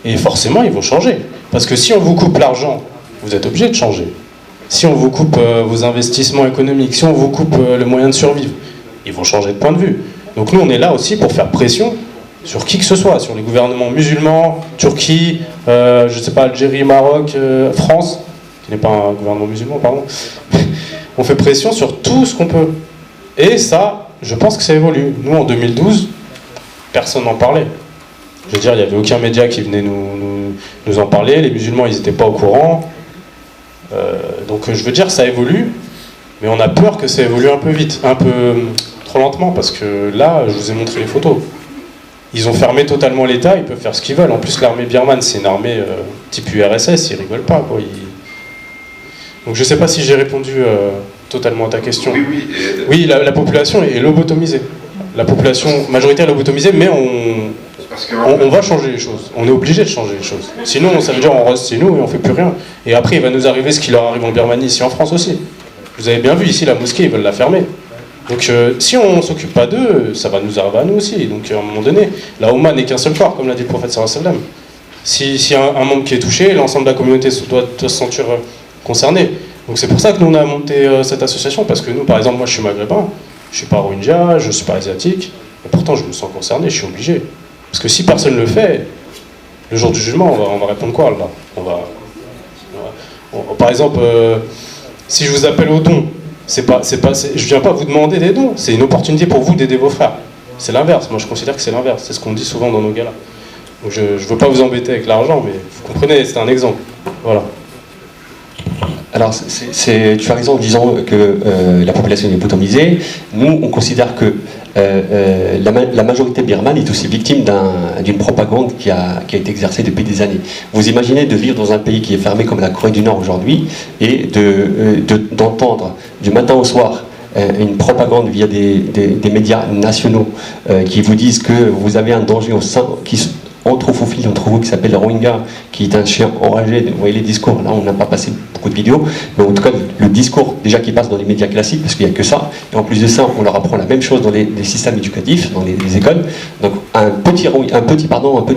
Et forcément, ils vont changer. Parce que si on vous coupe l'argent, vous êtes obligé de changer. Si on vous coupe vos investissements économiques, si on vous coupe le moyen de survivre, ils vont changer de point de vue. Donc nous, on est là aussi pour faire pression sur qui que ce soit, sur les gouvernements musulmans, Turquie, je ne sais pas, Algérie, Maroc, France, qui n'est pas un gouvernement musulman, pardon. On fait pression sur tout ce qu'on peut. Et ça, je pense que ça évolue. Nous, en 2012, personne n'en parlait. Je veux dire, il n'y avait aucun média qui venait nous en parler. Les musulmans, ils n'étaient pas au courant. Donc, je veux dire, ça évolue. Mais on a peur que ça évolue un peu vite, un peu trop lentement. Parce que là, je vous ai montré les photos. Ils ont fermé totalement l'État, ils peuvent faire ce qu'ils veulent. En plus, l'armée birmane, c'est une armée type URSS, ils rigolent pas, quoi. Donc je ne sais pas si j'ai répondu totalement à ta question. Oui, la population est lobotomisée. La population majoritaire est lobotomisée, mais on va changer les choses. On est obligé de changer les choses. Sinon, ça veut dire on reste chez nous et on ne fait plus rien. Et après, il va nous arriver ce qui leur arrive en Birmanie, ici en France aussi. Vous avez bien vu ici la mosquée, ils veulent la fermer. Donc si on ne s'occupe pas d'eux, ça va nous arriver à nous aussi. Donc à un moment donné, la Oumma n'est qu'un seul corps, comme l'a dit le prophète sallallahu alayhi wa sallam. Si un membre qui est touché, l'ensemble de la communauté doit se sentir concerné. Donc c'est pour ça que nous on a monté cette association, parce que nous, par exemple, moi je suis maghrébin, je suis pas rohingya, je suis pas asiatique, et pourtant je me sens concerné, je suis obligé. Parce que si personne ne le fait, le jour du jugement, on va répondre quoi là? Par exemple, si je vous appelle au don, je viens pas vous demander des dons, c'est une opportunité pour vous d'aider vos frères. C'est l'inverse, moi je considère que c'est l'inverse, c'est ce qu'on dit souvent dans nos galas. Donc je veux pas vous embêter avec l'argent, mais vous comprenez, c'est un exemple. Voilà. Alors, tu as raison en disant que la population est bottomisée. Nous, on considère que la majorité birmane est aussi victime d'une propagande qui a été exercée depuis des années. Vous imaginez de vivre dans un pays qui est fermé comme la Corée du Nord aujourd'hui et d'entendre du matin au soir une propagande via des médias nationaux qui vous disent que vous avez un danger au sein, on trouve au fil entre vous qui s'appelle le Rohingya, qui est un chien enragé. Vous voyez les discours, là on n'a pas passé beaucoup de vidéos, mais en tout cas le discours déjà qui passe dans les médias classiques, parce qu'il n'y a que ça, et en plus de ça on leur apprend la même chose dans les systèmes éducatifs, dans les écoles. Donc un petit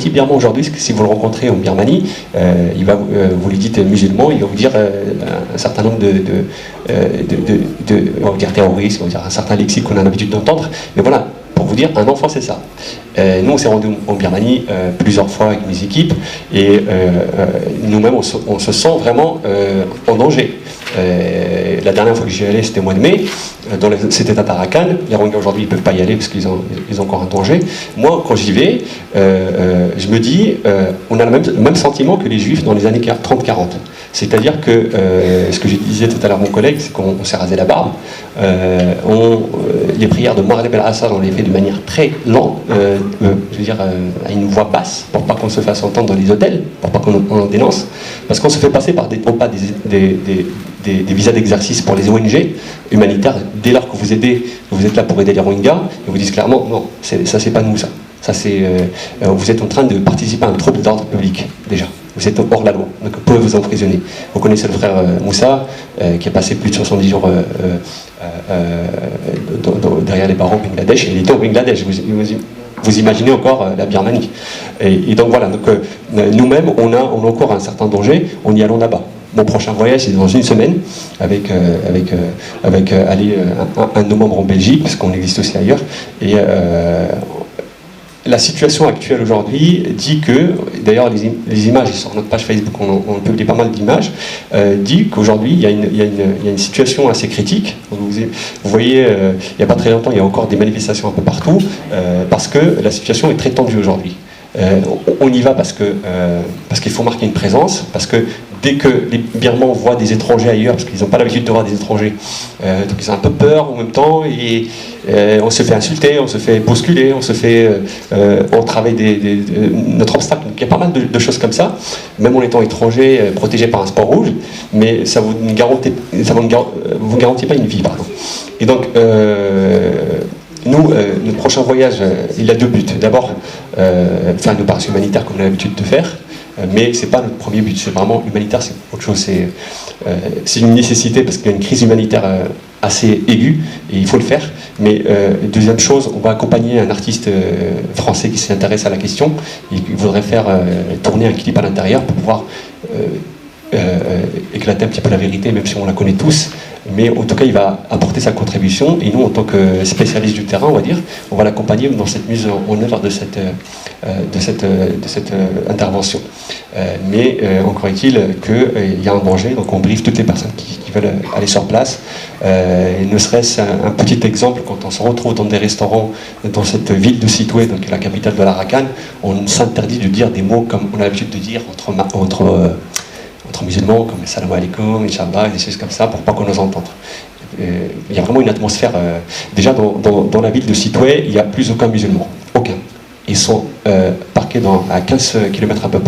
birman aujourd'hui, si vous le rencontrez en Birmanie, vous lui dites musulman, il va vous dire un certain nombre on va dire terroristes, on va dire un certain lexique qu'on a l'habitude d'entendre, mais voilà. Pour vous dire, un enfant c'est ça. Nous on s'est rendu en Birmanie plusieurs fois avec mes équipes et nous-mêmes on se sent vraiment en danger. La dernière fois que j'y allais c'était au mois de mai, c'était à Tarakan. Les Rohingyas aujourd'hui ils ne peuvent pas y aller parce qu'ils ont encore un danger. Moi quand j'y vais, je me dis, on a le même sentiment que les Juifs dans les années 30-40. C'est-à-dire que, ce que je disais tout à l'heure mon collègue, c'est qu'on s'est rasé la barbe. Les prières de Mohamed el-Assad, on les fait de manière très lente, je veux dire à une voix basse, pour pas qu'on se fasse entendre dans les hôtels, pour pas qu'on en dénonce, parce qu'on se fait passer par des visas d'exercice pour les ONG humanitaires. Dès lors que vous êtes là pour aider les Rohingyas, ils vous disent clairement non, ça c'est pas nous ça. Ça c'est, vous êtes en train de participer à un trouble d'ordre public déjà. Vous êtes hors la loi, donc vous pouvez vous emprisonner. Vous connaissez le frère Moussa, qui a passé plus de 70 jours derrière les barreaux au Bangladesh, et il était au Bangladesh. Vous imaginez encore la Birmanie. Et donc voilà, donc, nous-mêmes, on a encore un certain danger, on y allons là-bas. Mon prochain voyage, c'est dans une semaine, avec aller un de nos membres en Belgique, parce qu'on existe aussi ailleurs. Et la situation actuelle aujourd'hui dit que, d'ailleurs les images sur notre page Facebook, on publie pas mal d'images, dit qu'aujourd'hui il y a une situation assez critique. Vous voyez, il n'y a pas très longtemps, il y a encore des manifestations un peu partout, parce que la situation est très tendue aujourd'hui. On y va parce qu'il faut marquer une présence, parce que dès que les Birmans voient des étrangers ailleurs, parce qu'ils n'ont pas l'habitude de voir des étrangers, donc ils ont un peu peur en même temps, et on se fait insulter, on se fait bousculer, on travaille notre obstacle. Donc il y a pas mal de choses comme ça, même en étant étranger, protégé par un sport rouge, mais ça vous garantit pas une vie, pardon. Et donc nous, notre prochain voyage, il a deux buts. D'abord, faire une opération humanitaire comme on a l'habitude de faire, mais c'est pas notre premier but, c'est vraiment humanitaire, c'est autre chose, c'est une nécessité parce qu'il y a une crise humanitaire assez aiguë et il faut le faire. Mais deuxième chose, on va accompagner un artiste français qui s'intéresse à la question et qui voudrait faire tourner un clip à l'intérieur pour pouvoir éclater un petit peu la vérité, même si on la connaît tous. Mais en tout cas, il va apporter sa contribution et nous, en tant que spécialistes du terrain, on va dire, on va l'accompagner dans cette mise en œuvre de cette intervention. Mais encore est-il qu'il y a un danger, donc on briefe toutes les personnes qui veulent aller sur place. Et ne serait-ce un petit exemple, quand on se retrouve dans des restaurants dans cette ville de Sittwe, donc la capitale de l'Arakan, on s'interdit de dire des mots comme on a l'habitude de dire entre musulmans, comme salam alaikum, Inch'Allah, des choses comme ça, pour pas qu'on nous entende. Il y a vraiment une atmosphère. Déjà, dans la ville de Sittwe, il n'y a plus aucun musulman. Aucun. Ils sont parqués à 15 km un peu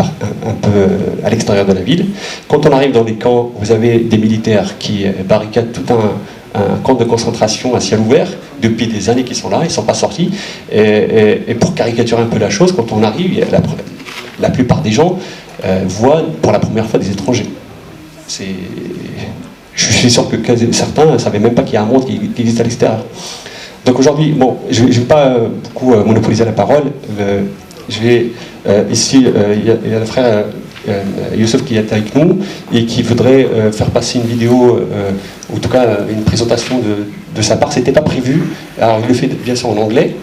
à l'extérieur de la ville. Quand on arrive dans les camps, vous avez des militaires qui barricadent tout un camp de concentration à ciel ouvert. Depuis des années qu'ils sont là, ils ne sont pas sortis. Et pour caricaturer un peu la chose, quand on arrive, la plupart des gens voient pour la première fois des étrangers. je suis sûr que certains ne savaient même pas qu'il y a un monde qui existe à l'extérieur. Donc aujourd'hui, bon, je ne vais pas beaucoup monopoliser la parole. Je vais ici, il y a le frère Youssef qui est avec nous et qui voudrait faire passer une vidéo, ou en tout cas une présentation de sa part. C'était pas prévu. Alors il le fait bien sûr en anglais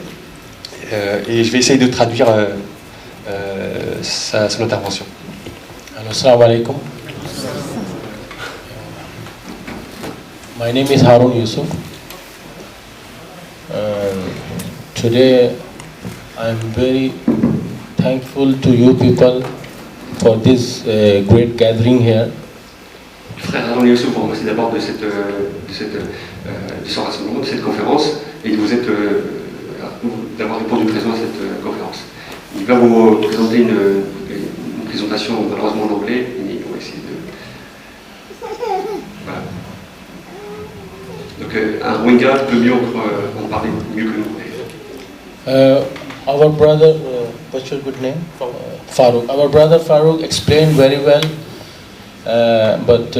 et je vais essayer de traduire son intervention. Assalamu alaikum. My name is Harun Yusuf. Today I'm very thankful to you people for this great gathering here. Frère Harun Yusuf, vous remercie d'abord de ce rassemblement, de cette conférence, et de vous d'avoir répondu présent à cette conférence. Il va vous présenter une présentation malheureusement en anglais, mais on va essayer de... Voilà. Donc un Rohingya peut mieux en parler mieux que nous. Our brother, what's your good name? Farooq. Our brother Farooq explained very well, but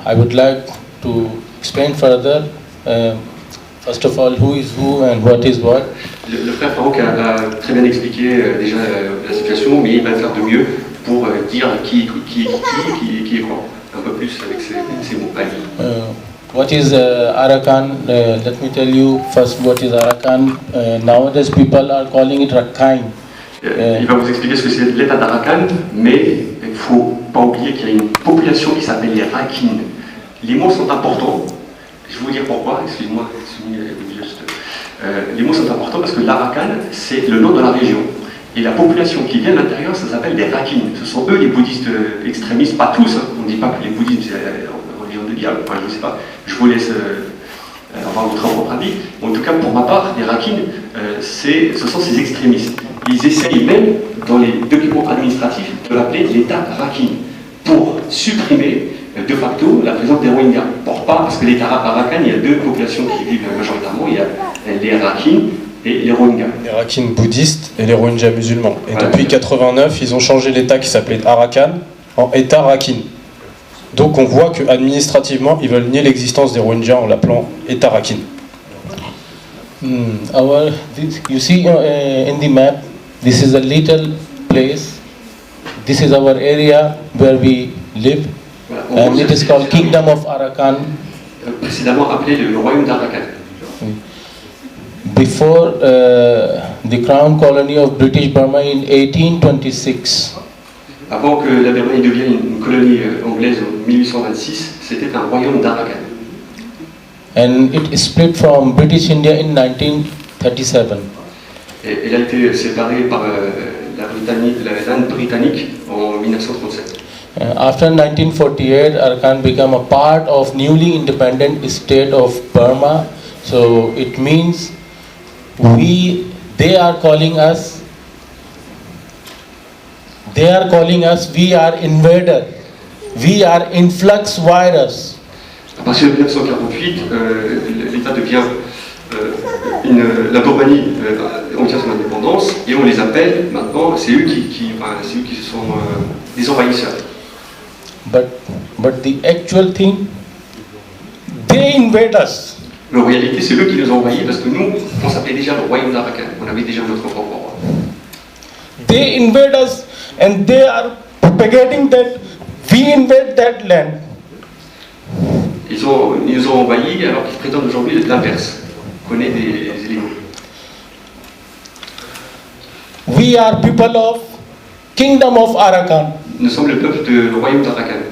I would like to explain further. First of all, who is who and what is what. Le frère Farooq a très bien expliqué déjà la situation, mais il va faire de mieux pour dire qui est quoi, un peu plus avec ses mots. What is Arakan? Let me tell you first what is Arakan. Nowadays people are calling it Rakhine. Il va vous expliquer ce que c'est l'état d'Arakan, mais il ne faut pas oublier qu'il y a une population qui s'appelle les Rakhine. Les mots sont importants. Je vais vous dire pourquoi, excusez-moi. Les mots sont importants parce que l'Arakan, c'est le nom de la région. Et la population qui vient de l'intérieur, ça s'appelle des Rakhine. Ce sont eux les bouddhistes extrémistes, pas tous. Hein. On ne dit pas que les bouddhistes, c'est la religion du diable. Enfin, je ne sais pas. Je vous laisse avoir votre propre avis. En tout cas, pour ma part, les Rakhine, ce sont ces extrémistes. Ils essayent même, dans les documents administratifs, de l'appeler l'État Rakhine, pour supprimer de facto la présence des Rohingyas. Parce que l'État Arakan, il y a deux populations qui vivent majoritairement, il y a les Rakhine et les Rohingyas. Les Rakhine bouddhistes et les Rohingyas musulmans. Et voilà. Depuis 89, ils ont changé l'État qui s'appelait Arakan en État Rakhine. Donc on voit qu'administrativement, ils veulent nier l'existence des Rohingyas en l'appelant État Rakhine. You see in the map, this is a little place. This is our area where we live. Voilà, and it is called Kingdom of Arakan. Précédemment appelé le royaume d'Arakan. Before the Crown Colony of British Burma in 1826. Avant que la Birmanie devienne une colonie anglaise en 1826, c'était un royaume d'Arakan. And it split from British India in 1937. Et elle a été séparée par l'Inde britannique en 1937. After 1948, Arakan became a part of newly independent state of Burma. So it means they are calling us we are invader, we are influx virus. À partir de 1948, l'État devient la Birmanie obtient son indépendance et on les appelle maintenant, c'est eux qui sont des envahisseurs. But the actual thing, they invade us. Mais en réalité, c'est eux qui nous ont envahis parce que nous, on s'appelait déjà le royaume d'Arakan. On avait déjà notre propre roi. They invade us and they are propagating that we invade that land. Ils nous ont envahis alors qu'ils prétendent aujourd'hui l'inverse, qu'on est des illégaux. We are people of Kingdom of Arakan. Nous sommes le peuple du royaume d'Arakan.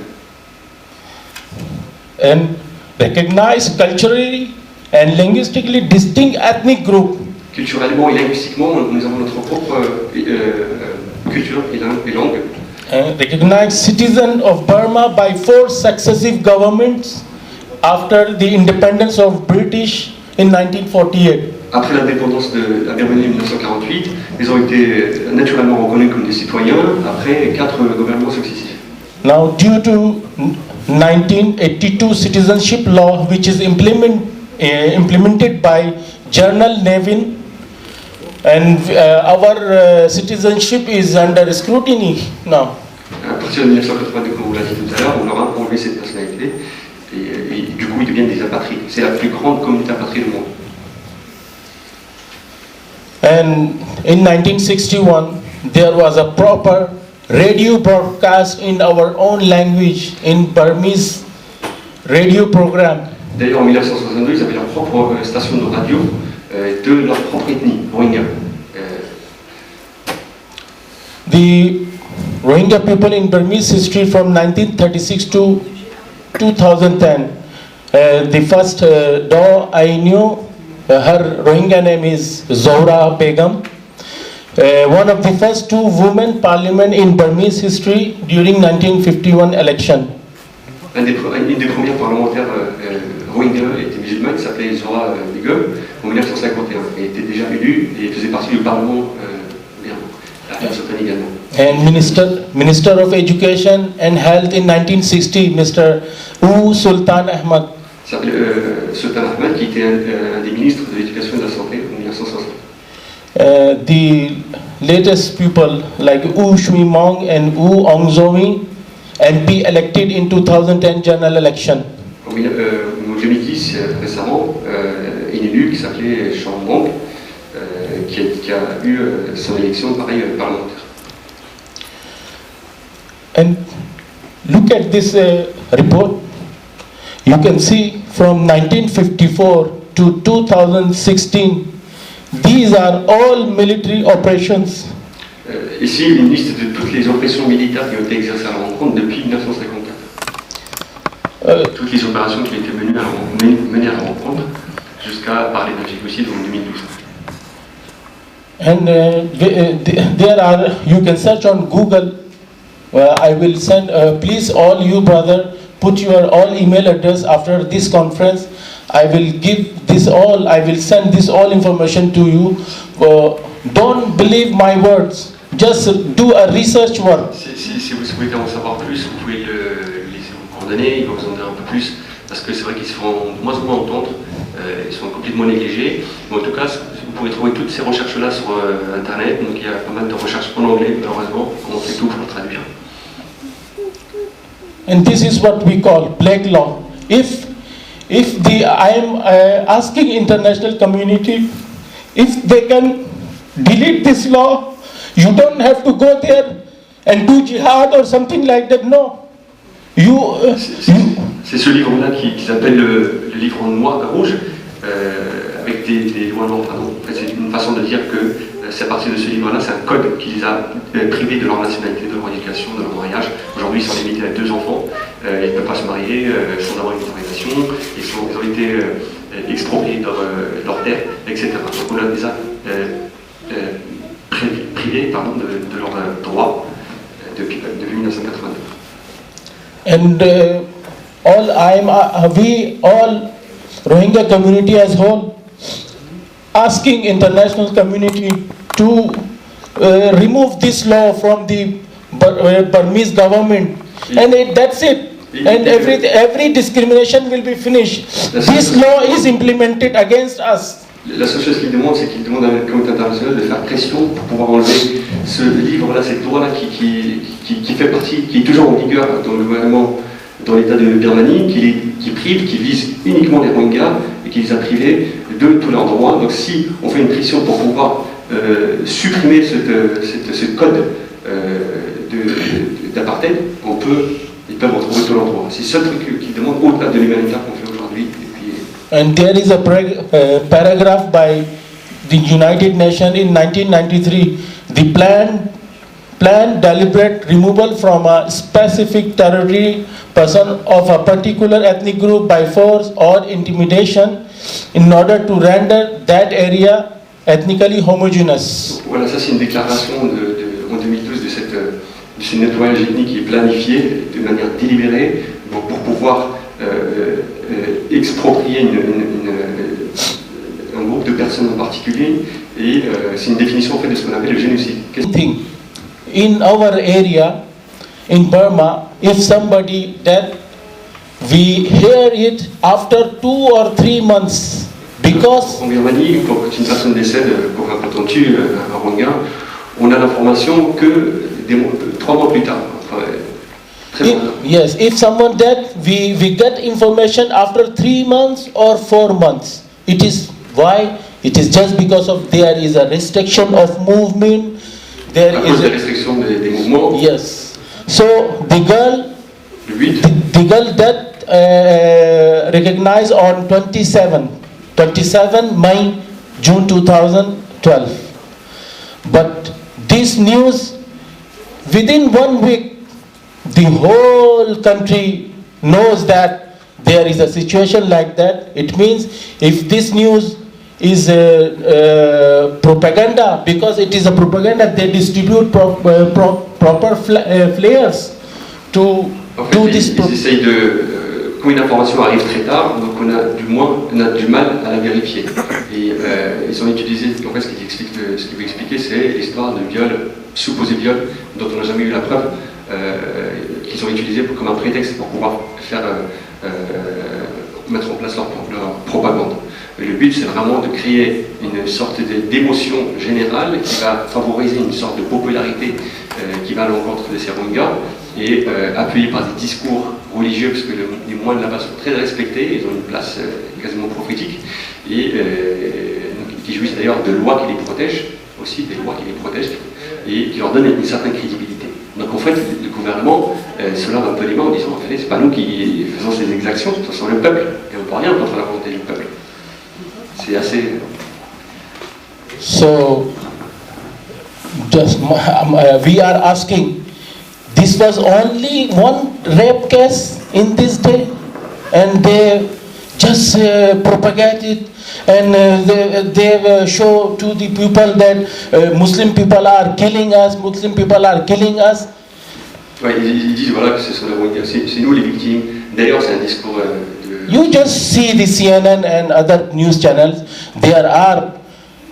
And recognized culturally and linguistically distinct ethnic group. Culturellement et linguistiquement, nous avons notre propre culture et langue. Recognized citizen of Burma by 4 successive governments after the independence of British in 1948. Après l'indépendance de la Birmanie en 1948, ils ont été naturellement reconnus comme des citoyens après 4 gouvernements successifs. Now, due to 1982 citizenship law, which is implemented by General Nevin, and our citizenship is under scrutiny now. À partir de 1982, comme vous l'avez dit tout à l'heure, on leur a enlevé cette nationalité et coup ils deviennent des apatrides. C'est la plus grande communauté apatride du monde. And in 1961, there was a proper radio broadcast in our own language, in Burmese radio program. D'ailleurs, en 1962, ils avaient leur propre station de radio de leur propre ethnie, Rohingya. The Rohingya people in Burmese history from 1936 to 2010. The first Daw I knew, her Rohingya name is Zohra Begum. One of the first two women parliament in Burmese history during 1951 election. Une des premières parlementaires Rohingya était musulmane, qui s'appelait Zohra Begum, en 1951. Elle était déjà élue et faisait partie du Parlement également. And Minister of Education and Health in 1960, Mr. Sultan Ahmad. Sultan Ahmad, qui était un des ministres de l'Éducation et de la Santé en 1960. The latest people like Shui Mong and Aung Zawi MP elected in 2010 general election. En 2010, récemment, une élue qui s'appelait Shui Mong, qui a eu son élection pareil parlementaire. And look at this report. You can see from 1954 to 2016, these are all military operations. Ici, une liste de toutes les opérations militaires qui ont été exercées à la rencontre depuis 1954. Toutes les opérations qui ont été menées à la rencontre jusqu'à parler d'un génocide en 2012. And there are, you can search on Google. I will send, please all you brother, put your all email address after this conference. I will give this all, I will send this all information to you. Don't believe my words, just do a research work. Si vous souhaitez en savoir plus, vous pouvez les coordonner, il va vous en dire un peu plus, parce que c'est vrai qu'ils se font de moins en moins entendre, ils sont complètement négligés. Mais en tout cas, vous pouvez trouver toutes ces recherches-là sur Internet, donc il y a pas mal de recherches en anglais, malheureusement, on fait tout pour le traduire. And this is what we call plague law. If I am asking international community, if they can delete this law, you don't have to go there and do jihad or something like that. No, c'est ce livre-là qui s'appelle le livre noir et rouge, avec des lois noires. En fait, c'est une façon de dire que c'est à partir de ce livre-là, c'est un code qui les a privés de leur nationalité, de leur éducation, de leur mariage. Aujourd'hui, ils sont limités à 2 enfants, ils ne peuvent pas se marier sans avoir une autorisation, ils ont été expropriés de leur terre, etc. Donc on a déjà privés de leurs droits depuis 1982. And we all Rohingya community as whole asking international community to remove this law from the Burmese government, and that's it. And every discrimination will be finished. This law is implemented against us. La seule chose qu'il demande, c'est qu'il demande à la communauté internationale de faire pression pour pouvoir enlever ce livre-là, cette loi-là qui fait partie, qui est toujours en vigueur dans le gouvernement, dans l'État de Birmanie, qui prive, qui vise uniquement les Rohingyas et qui les a privés de tous leurs droits. Donc si on fait une pression pour pouvoir supprimer ce code d'apartheid, ils peuvent retrouver tous leurs droits. C'est le seul truc qu'ils demandent au-delà de l'humanitaire qu'on fait aujourd'hui. And there is a paragraph by the United Nations in 1993, the planned deliberate removal from a specific territory person of a particular ethnic group by force or intimidation in order to render that area ethnically homogeneous. Voilà, ça c'est une déclaration en 2012 de ce nettoyage ethnique qui est planifié de manière délibérée pour pouvoir exproprier un groupe de personnes en particulier, et c'est une définition en fait de ce qu'on appelle le génocide. In our area, in Burma, if somebody dead, we hear it after 2 or 3 months, because en Birmanie, quand une personne décède, quand on tue un Rohingya, on a l'information que 3 mois plus tard. Yes, if someone dead, we get information after 3 months or 4 months. It is why? It is just because of there is a restriction of movement. There is a restriction des mouvements. Yes. So the girl dead recognized on 27 May, June 2012. But this news, within 1 week, the whole country knows that there is a situation like that. It means if this news is propaganda, because it is a propaganda, they distribute proper flares to do this. Ils essayent de... Quand une information arrive très tard, donc on a du mal à la vérifier. Et ils ont utilisé, en fait ce qu'il veut expliquer, c'est l'histoire de viol, supposé viol, dont on n'a jamais eu la preuve, qu'ils ont utilisé comme un prétexte pour pouvoir mettre en place leur propagande. Et le but, c'est vraiment de créer une sorte d'émotion générale qui va favoriser une sorte de popularité qui va à l'encontre de ces Rohingyas, et appuyé par des discours religieux, parce que les moines là-bas sont très respectés, ils ont une place quasiment prophétique, et qui jouissent d'ailleurs de lois qui les protègent, aussi des lois qui les protègent, et qui leur donnent une certaine crédibilité. Donc en fait, le gouvernement se lave un peu les mains en disant, en fait, c'est pas nous qui faisons ces exactions, ce sont le peuple, et on ne peut rien contre la volonté du peuple. C'est assez... So, just we are asking, this was only one rape case in this day, and they just propagated and they show to the people that Muslim people are killing us, Muslim people are killing us. Ouais, ils disent voilà que c'est nous les victimes. D'ailleurs, c'est un discours You just see the CNN and other news channels. There are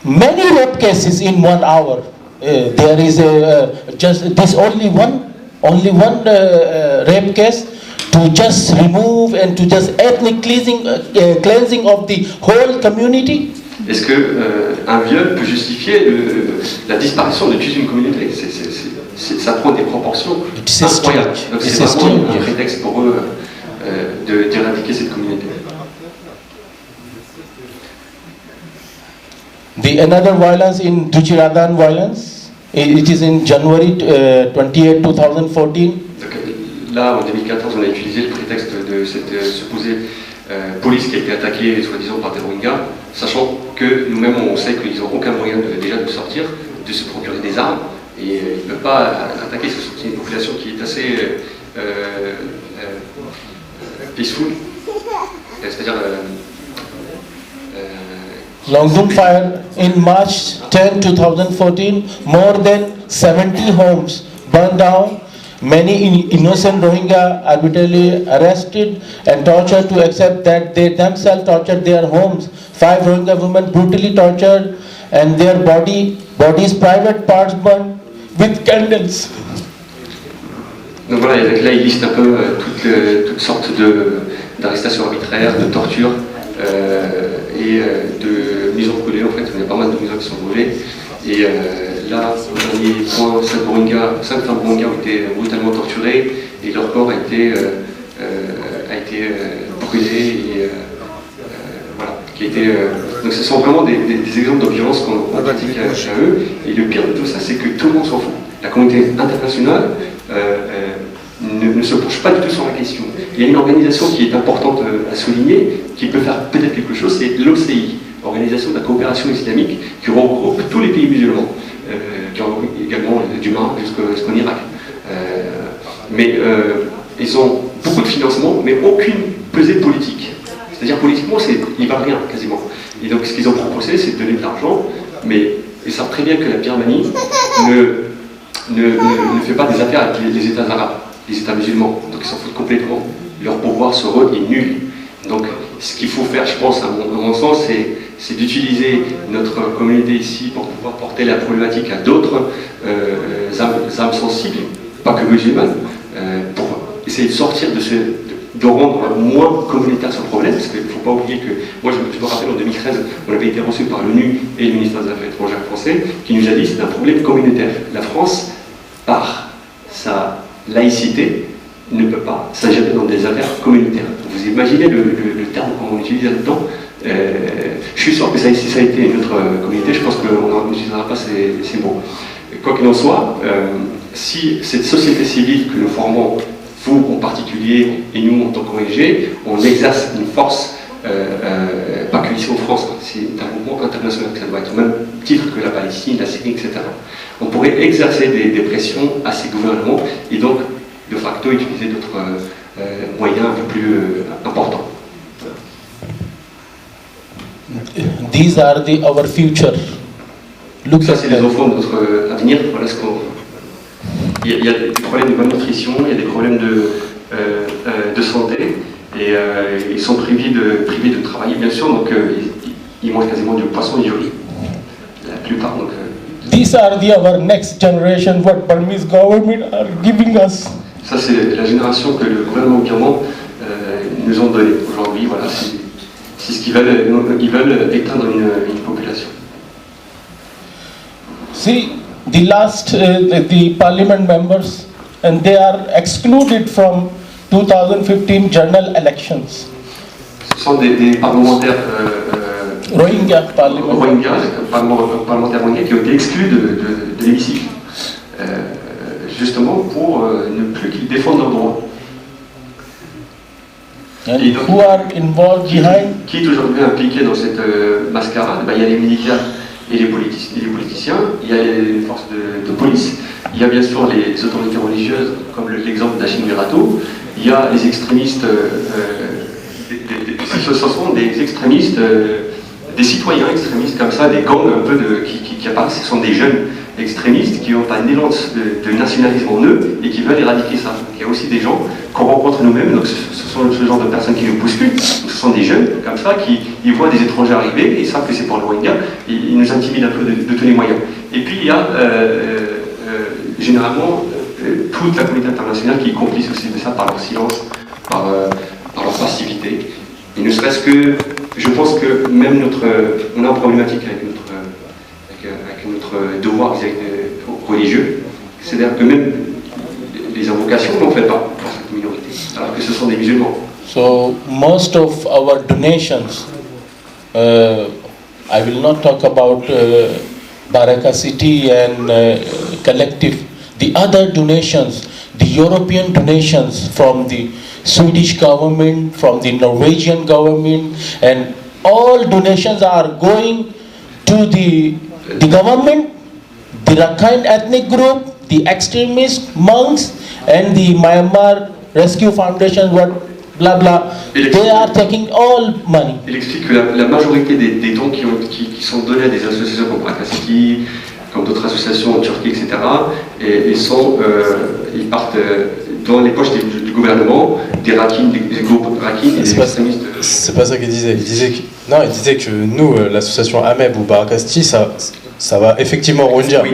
many rape cases in 1 hour. There is just this only one rape case to just remove and to just ethnic cleansing of the whole community. Est-ce que un viol peut justifier la disparition de toute une communauté? Ça prend des proportions incroyables. Donc c'est vraiment un prétexte pour eux d'éradiquer cette communauté. Another violence in Duchiradan violence, it is in January 28, 2014. Donc, là, en 2014, on a utilisé le prétexte de cette supposée police qui a été attaquée, soi-disant, par des Rohingyas, sachant que nous-mêmes, on sait qu'ils n'ont aucun moyen déjà de sortir, de se procurer des armes, et ils ne peuvent pas attaquer. C'est une population qui est assez peaceful, c'est-à-dire... Longdung fire in March 10, 2014, more than 70 homes burned down. Many innocent Rohingya arbitrarily arrested and tortured to accept that they themselves tortured their homes. 5 Rohingya women brutally tortured and their bodies, private parts burned with candles. Donc voilà, là il liste un peu toutes sortes d'arrestations arbitraires, de tortures et de mise en brûlée. En fait, il y a pas mal de maisons qui sont brûlées. Et là, au dernier point, 5 femmes Rohingyas ont été brutalement torturées et leur corps a été brûlé. Et, voilà, donc ce sont vraiment des exemples de violence qu'on pratique à eux. Et le pire de tout ça, c'est que tout le monde s'en fout. La communauté internationale ne se penche pas du tout sur la question. Il y a une organisation qui est importante à souligner, qui peut faire peut-être quelque chose, c'est l'OCI, Organisation de la coopération islamique, qui regroupe tous les pays musulmans, qui regroupe également du Maroc jusqu'en Irak. Mais ils ont beaucoup de financement, mais aucune pesée politique. C'est-à-dire politiquement, ils valent rien quasiment. Et donc ce qu'ils ont proposé, c'est de donner de l'argent, mais ils savent très bien que la Birmanie ne fait pas des affaires avec les États arabes, les États musulmans. Donc ils s'en foutent complètement. Leur pouvoir sur eux est nul. Donc ce qu'il faut faire, je pense, à mon sens, c'est d'utiliser notre communauté ici pour pouvoir porter la problématique à d'autres âmes sensibles, pas que musulmanes, pour essayer de sortir de rendre moins communautaire ce problème, parce qu'il ne faut pas oublier que, moi je me rappelle en 2013, on avait été reçu par l'ONU et le ministère des Affaires étrangères français, qui nous a dit que c'est un problème communautaire. La France, par sa laïcité, ne peut pas s'ingérer dans des affaires communautaires. Vous imaginez le terme qu'on utilise là-dedans. Je suis sûr que si ça a été une autre communauté, je pense qu'on n'utilisera pas ces mots. Quoi qu'il en soit, si cette société civile que nous formons, vous en particulier et nous en tant qu'ONG, on exerce une force, pas que ici en France, c'est un mouvement international, ça doit être au même titre que la Palestine, la Syrie, etc. On pourrait exercer des pressions à ces gouvernements et donc de facto utiliser d'autres moyens un peu plus importants. These are our future. Look ça, at c'est les them. enfants de notre avenir. Voilà ce qu'on... Il y a des problèmes de malnutrition, il y a des problèmes de santé, et ils sont privés de travailler, bien sûr, donc ils mangent quasiment du poisson et du riz, la plupart. Donc, These are our next generation, what Burmese government are giving us. ça, c'est la génération que le gouvernement birman nous ont donnée aujourd'hui. Voilà, c'est ce qu'ils veulent. Ils veulent éteindre une population. See, the last, the parliament members, and they are excluded from 2015 general elections. Ce sont des parlementaires Rohingya parliament. parlementaires rohingyas qui ont été exclus de l'hémicycle, justement pour ne plus qu'ils défendent leurs droits. And who are involved behind? Qui est aujourd'hui impliqué dans cette mascarade? Il y a les militaires et les politiciens, il y a les forces de police, il y a bien sûr les autorités religieuses, comme l'exemple d'Hachim Mirato, il y a les extrémistes, ce sont des extrémistes, des citoyens extrémistes comme ça, des gangs un peu qui apparaissent, ce sont des jeunes extrémistes qui ont un élan de nationalisme en eux et qui veulent éradiquer ça. Il y a aussi des gens qu'on rencontre nous-mêmes, donc ce sont ce genre de personnes qui nous bousculent, ce sont des jeunes comme ça qui ils voient des étrangers arriver et ils savent que c'est pour le Rohingya, et ils nous intimident un peu de tous les moyens. Et puis il y a généralement toute la communauté internationale qui est complice aussi de ça par leur silence, par leur passivité. Et ne serait-ce que, je pense que même on a une problématique avec notre devoir vis-à-vis des religieux, c'est-à-dire que même les invocations n'en fait pas pour cette minorité, alors que ce sont des musulmans. So most of our donations, I will not talk about Baraka City and collective. The other donations, the European donations from the Swedish government, from the Norwegian government, and all donations are going to the government, the Rakhine ethnic group, the extremist monks, and the Myanmar Rescue Foundation, what blah blah. They are taking all money. Il explique que la majorité des dons qui sont donnés à des associations comme Baraka City, comme d'autres associations en Turquie, etc., ils partent dans les poches du gouvernement, des Rakhine, des groupes Rakhine et des extrémistes. C'est pas ça qu'il disait. Il disait que nous, l'association AMEB ou Baraka City, ça va effectivement au Rohingya.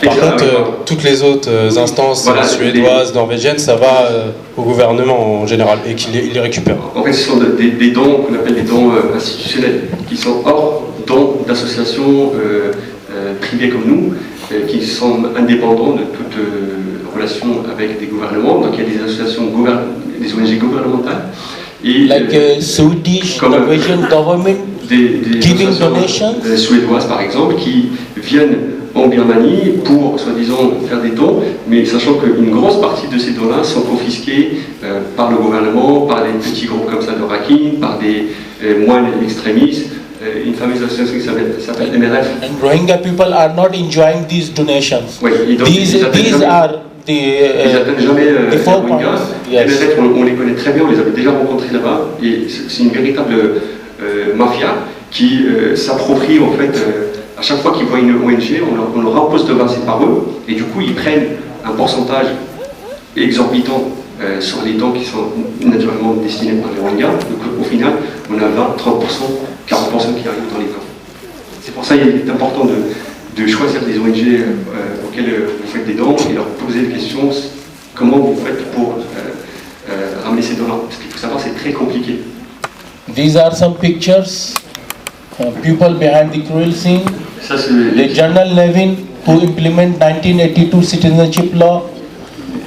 Par contre, toutes les autres instances suédoises, norvégiennes, ça va au gouvernement en général et qu'il les récupère. En fait, ce sont des dons qu'on appelle des dons institutionnels, qui sont hors dons d'associations privées comme nous, qui sont indépendants de toute relation avec des gouvernements. Donc il y a des associations, des ONG gouvernementales. Et, like Swedish, Norwegian government giving donations. Suédoises par exemple, qui viennent en Birmanie pour soi-disant faire des dons, mais sachant qu'une grosse partie de ces dons-là sont confisqués par le gouvernement, par des petits groupes comme ça de Rakhine, par des moines extrémistes. Une fameuse association qui s'appelle MRF. And Rohingya people are not enjoying these donations. Oui, et donc, these are ils n'atteignent jamais les Rohingyas. Yes. MRF, on les connaît très bien, on les avait déjà rencontrés là-bas, et c'est une véritable mafia qui s'approprie en fait, à chaque fois qu'ils voient une ONG, on leur impose de passer par eux, et du coup ils prennent un pourcentage exorbitant sur les dons qui sont naturellement destinés par les Rohingyas. Donc au final, on a 20, 30%, 40% qui arrivent dans les camps. C'est pour ça qu'il est important de choisir des ONG auxquelles vous faites des dons et leur poser des questions, comment vous faites pour ramener ces dons-là. Parce qu'il faut savoir, c'est très compliqué. These are some pictures, people behind the cruel scene. Ça, the General Levin who implement 1982 citizenship law.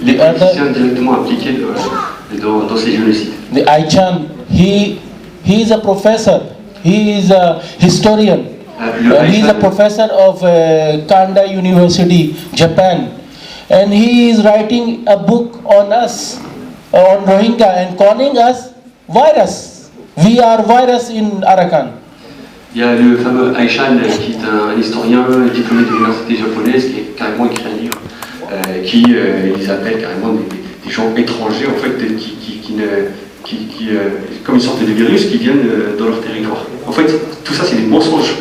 les politiciens directement impliqués dans ces génocides. The Aichan, he is a professor, he is a historian, he is a professor of Kanda University, Japan, and he is writing a book on us, on Rohingya, and calling us virus. We are virus in Arakan. Il y a le fameux Aichan qui est un historien diplômé de l'université japonaise qui a carrément écrit un livre qui ils appellent carrément des gens étrangers en fait comme une sorte de virus qui viennent dans leur territoire. En fait, tout ça c'est des mensonges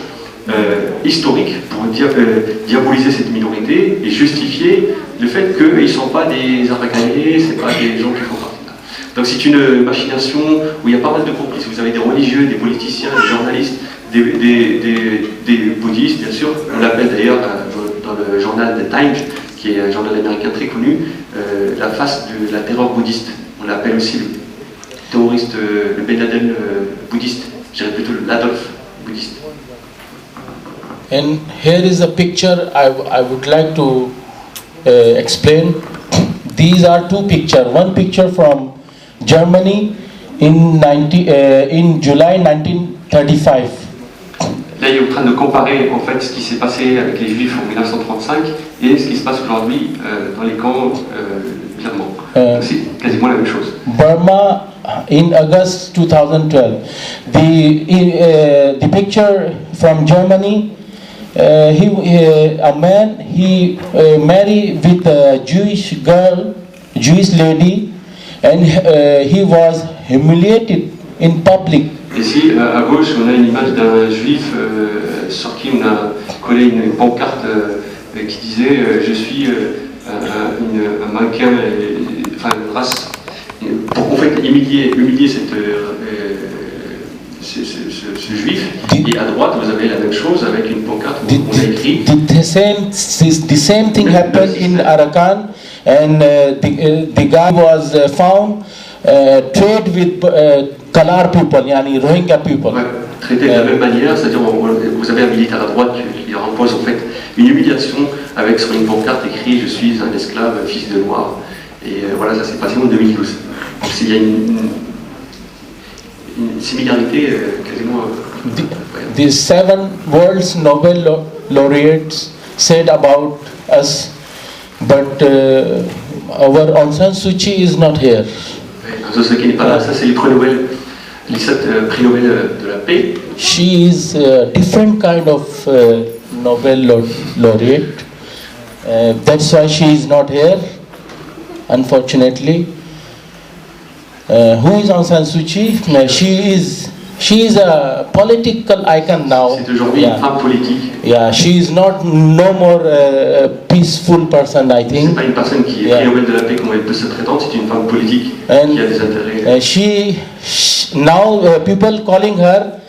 historiques pour diaboliser cette minorité et justifier le fait qu'ils ne sont pas des Arakanais, c'est pas des gens qui font partie de là. Donc c'est une machination où il y a pas mal de complices. Vous avez des religieux, des politiciens, des journalistes, des bouddhistes, bien sûr. On l'appelle d'ailleurs dans le journal The Times, qui est un journal américain très connu, la face de la terreur bouddhiste. On l'appelle aussi le terroriste, le Ben Laden bouddhiste. Je dirais plutôt l'Adolf bouddhiste. And here is a picture I would like to explain. These are two pictures. One picture from Germany in July 1935. Là, il est en train de comparer en fait ce qui s'est passé avec les Juifs en 1935 et ce qui se passe aujourd'hui dans les camps birmans. C'est quasiment la même chose. Burma in August 2012. The picture from Germany. A man married with a Jewish girl, Jewish lady, and he was humiliated in public. Ici, à gauche, on a une image d'un juif sur qui on a collé une pancarte qui disait je suis un mannequin, enfin une race, pour en fait humilier ce juif. Et à droite, vous avez la même chose avec une pancarte où on a écrit. The same thing happened in Arakan, and the guy was found trade with Kalar people, yani Rohingya people. Ouais, traité de la même manière, c'est-à-dire vous avez un militaire à droite qui leur impose en fait une humiliation avec sur une pancarte écrit je suis un esclave, fils de noir. Et voilà, ça s'est passé en 2012. Donc il y a une similarité quasiment. The 7 world's Nobel laureates said about us, but our Aung San Suu Kyi is not here. Ce qui n'est pas là, ça c'est les prix Nobel, les 7 prix Nobel de la paix. She is a different kind of Nobel laureate. That's why she is not here, unfortunately. Who is Aung San Suu Kyi? She is a political icon now. C'est aujourd'hui une femme politique. Yeah, she is no more a peaceful person, I think. C'est pas une personne qui est prix Nobel de la paix comme elle peut se prétendre, c'est une femme politique qui a des intérêts. Now people calling her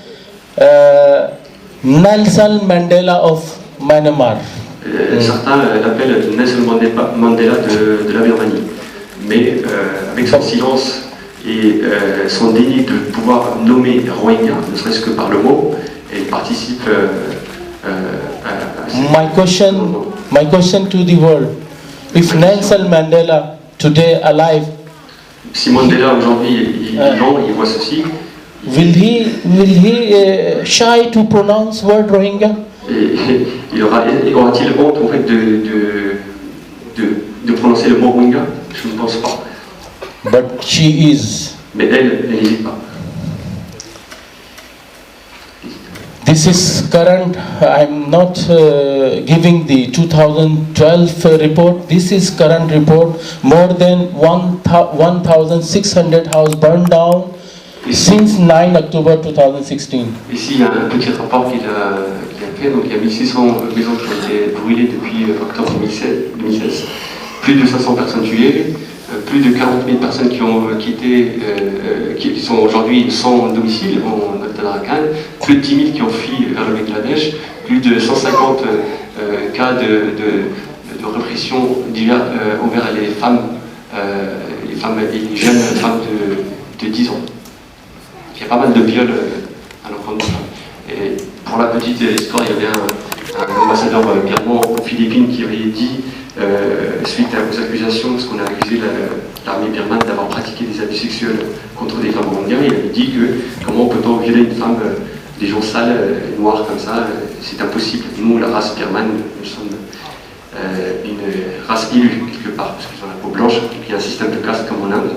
Nelson Mandela of Myanmar. Certains l'appellent Nelson Mandela de la Birmanie. Mais avec son silence et son déni de pouvoir nommer Rohingya, ne serait-ce que par le mot, elle participe à My question to the world: if Nelson Mandela today alive, si Mandela aujourd'hui il vivant, il voit ceci, will he shy to pronounce word Rohingya? Aura-t-il honte en fait de prononcer le mot Rohingya? Je ne pense pas. But she is. Mais elle n'hésite pas. This is current. I'm not giving the 2012 report. This is current report. More than 1,600 houses burned down since 9 October 2016. Ici, il y a un petit rapport qu'il a fait. Donc, il y a 1600 maisons qui ont été brûlées depuis octobre 2016. Plus de 500 personnes tuées. Plus de 40 000 personnes qui sont aujourd'hui sans domicile en Arakan, plus de 10 000 qui ont fui vers le Bangladesh, plus de 150 cas de répression envers les femmes et les jeunes femmes de 10 ans. Il y a pas mal de viols à l'encontre de femmes. Et pour la petite histoire, il y avait un l'ambassadeur birman aux Philippines qui avait dit, suite aux accusations, parce qu'on a accusé l'armée birmane d'avoir pratiqué des abus sexuels contre des femmes rwandaises, il avait dit que comment peut-on violer une femme, des gens sales, noirs comme ça, c'est impossible. Nous, la race birmane, nous sommes une race élue quelque part, parce qu'ils ont la peau blanche, et qu'il y a un système de caste comme en Inde.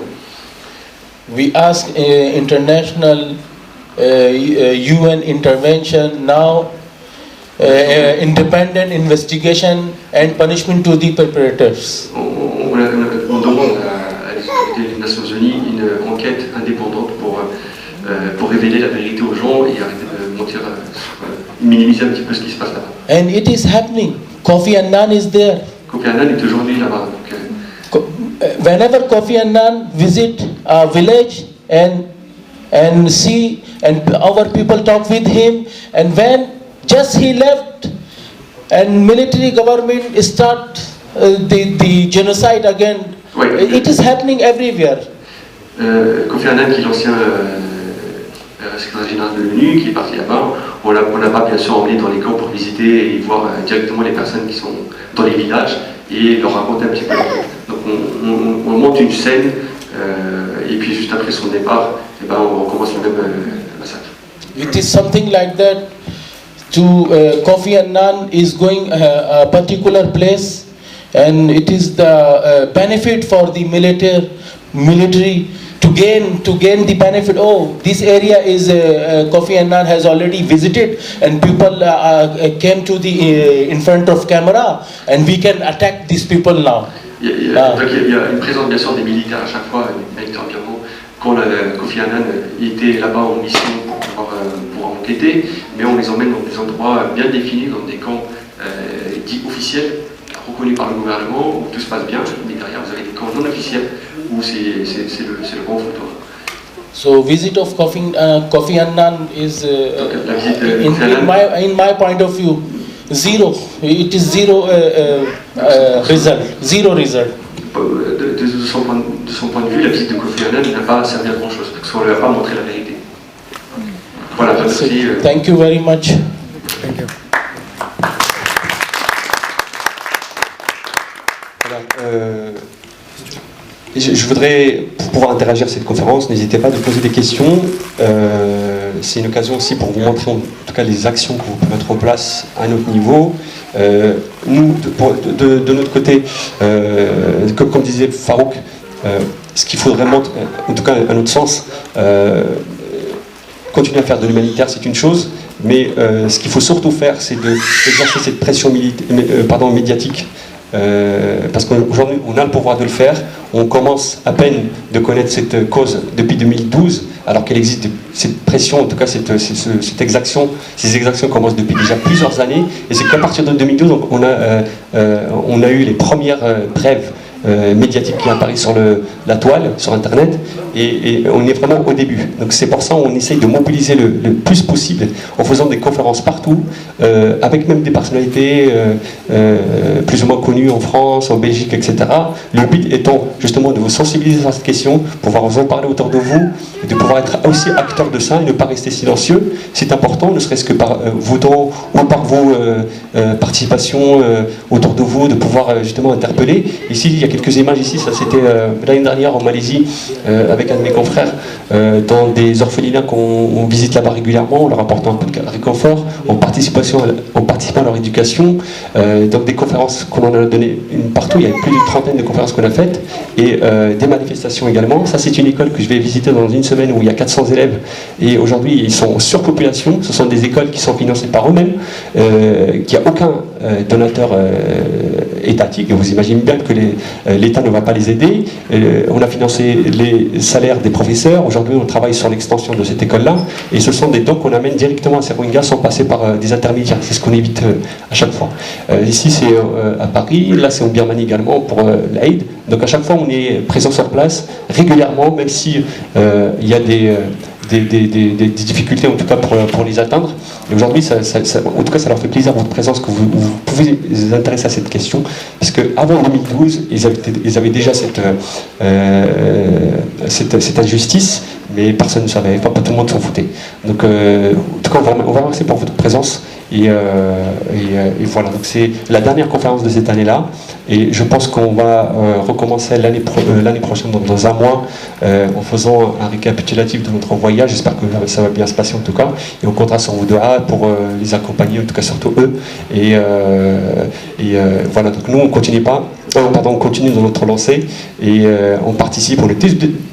We ask international UN intervention now, independent investigation and punishment to the perpetrators. On demande à des Nations Unies une enquête indépendante pour révéler la vérité aux gens et arrêter de mentir, minimiser un petit peu ce qui se passe là-bas. And it is happening. Kofi Annan is there. Kofi Annan est aujourd'hui là-bas. Whenever Kofi Annan visit a village and see and our people talk with him, and when just he left and military government start the genocide again, it is happening everywhere. Kofi Annan, qui est l'ancien secrétaire général de l'ONU, qui est parti là-bas, on l'a pas bien sûr emmené dans les camps pour visiter et voir directement les personnes qui sont dans les villages et leur raconter un petit peu. Donc on monte une scène et puis juste après son départ, on recommence le même massacre. It is something like that. Kofi Annan is going a particular place, and it is the benefit for the military to gain the benefit. Oh, this area is Kofi Annan has already visited, and people came to the in front of camera, and we can attack these people now. Il y a une présence bien sûr des militaires à chaque fois, quand Kofi Annan était là-bas en mission pour enquêter, mais on les emmène dans des endroits bien définis, dans des camps dits officiels, reconnus par le gouvernement, où tout se passe bien, mais derrière vous avez des camps non officiels, où c'est le grand foutoir. So visit of Kofi Annan is, in my point of view, zero. It is zero result. Zero result. De son point de vue, la visite de Kofi Annan n'a pas servi à grand chose, parce qu'on ne lui a pas montré la vérité. Voilà, merci. Thank you very much. Thank you. Je voudrais, pour pouvoir interagir à cette conférence, n'hésitez pas à poser des questions. C'est une occasion aussi pour vous montrer en tout cas les actions que vous pouvez mettre en place à notre niveau. Nous, de notre côté, comme disait Farouk, ce qu'il faudrait montrer, en tout cas à notre sens, continuer à faire de l'humanitaire, c'est une chose, mais ce qu'il faut surtout faire, c'est d'exercer cette pression médiatique. Parce qu'aujourd'hui on a le pouvoir de le faire, on commence à peine de connaître cette cause depuis 2012, alors qu'elle existe, cette pression, en tout cas cette exaction, ces exactions commencent depuis déjà plusieurs années, et c'est qu'à partir de 2012 on a eu les premières brèves médiatiques qui apparaissent sur la toile, sur internet, et on est vraiment au début. Donc c'est pour ça qu'on essaye de mobiliser le plus possible en faisant des conférences partout, avec même des personnalités plus ou moins connues en France, en Belgique, etc. Le but étant justement de vous sensibiliser à cette question, pouvoir vous en parler autour de vous, et de pouvoir être aussi acteur de ça et ne pas rester silencieux. C'est important, ne serait-ce que par vos dons ou par vos participations autour de vous, de pouvoir justement interpeller. Ici, il y a quelques images ici, ça c'était l'année dernière en Malaisie, avec un de mes confrères, dans des orphelinats qu'on visite là-bas régulièrement, en leur apportant un peu de réconfort, en participant à leur éducation, donc des conférences qu'on en a donné partout, il y a plus d'une trentaine de conférences qu'on a faites, et des manifestations également. Ça c'est une école que je vais visiter dans une semaine où il y a 400 élèves, et aujourd'hui ils sont en surpopulation, ce sont des écoles qui sont financées par eux-mêmes, qu'il n'y a aucun donateur étatique, et vous imaginez bien que l'État ne va pas les aider. On a financé les salaires des professeurs, aujourd'hui on travaille sur l'extension de cette école-là, et ce sont des dons qu'on amène directement à ces Rohingyas sans passer par des intermédiaires, c'est ce qu'on évite à chaque fois. Ici c'est à Paris, là c'est en Birmanie également pour l'aide, donc à chaque fois on est présent sur place régulièrement, même si il y a des difficultés en tout cas pour les atteindre. Et aujourd'hui, en tout cas, ça leur fait plaisir votre présence, que vous pouvez vous intéresser à cette question, parce qu'avant 2012, ils avaient déjà cette injustice, mais personne ne savait, pas tout le monde s'en foutait. Donc, en tout cas, on va remercier pour votre présence Et voilà, donc c'est la dernière conférence de cette année-là. Et je pense qu'on va recommencer l'année prochaine, dans un mois, en faisant un récapitulatif de notre voyage. J'espère que ça va bien se passer en tout cas. Et on comptera sur vos doigts pour les accompagner, en tout cas surtout eux. Et voilà, donc nous on continue dans notre lancée et on participe, on est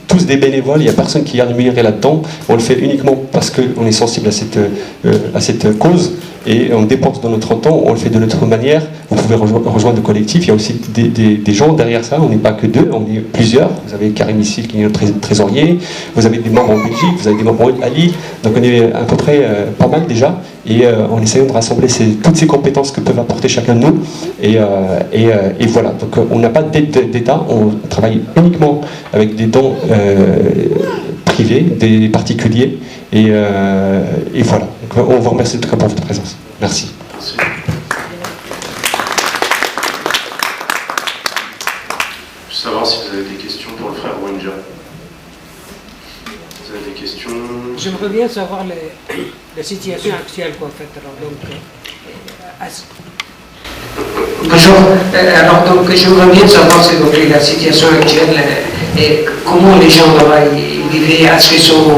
tous des bénévoles, il n'y a personne qui est rémunéré là-dedans. On le fait uniquement parce qu'on est sensible à cette cause et on dépense de notre temps, on le fait de notre manière. Vous pouvez rejoindre le collectif, il y a aussi des gens derrière ça, on n'est pas que deux, on est plusieurs. Vous avez Karim ici qui est notre trésorier, vous avez des membres en Belgique, vous avez des membres à Lille, donc on est à peu près pas mal déjà et en essayant de rassembler toutes ces compétences que peuvent apporter chacun de nous et voilà, donc on n'a pas d'aide d'État, on travaille uniquement avec des dons privés, des particuliers et voilà, donc on vous remercie en tout cas pour votre présence. Merci. Merci. Je veux savoir si vous avez des questions pour le frère Wenja. Vous avez des questions? J'aimerais bien savoir la situation actuelle, quoi, en fait. Alors, donc, bonjour. Alors, donc, j'aimerais bien savoir donc, la situation actuelle et comment les gens là-bas vivent. Est-ce qu'ils sont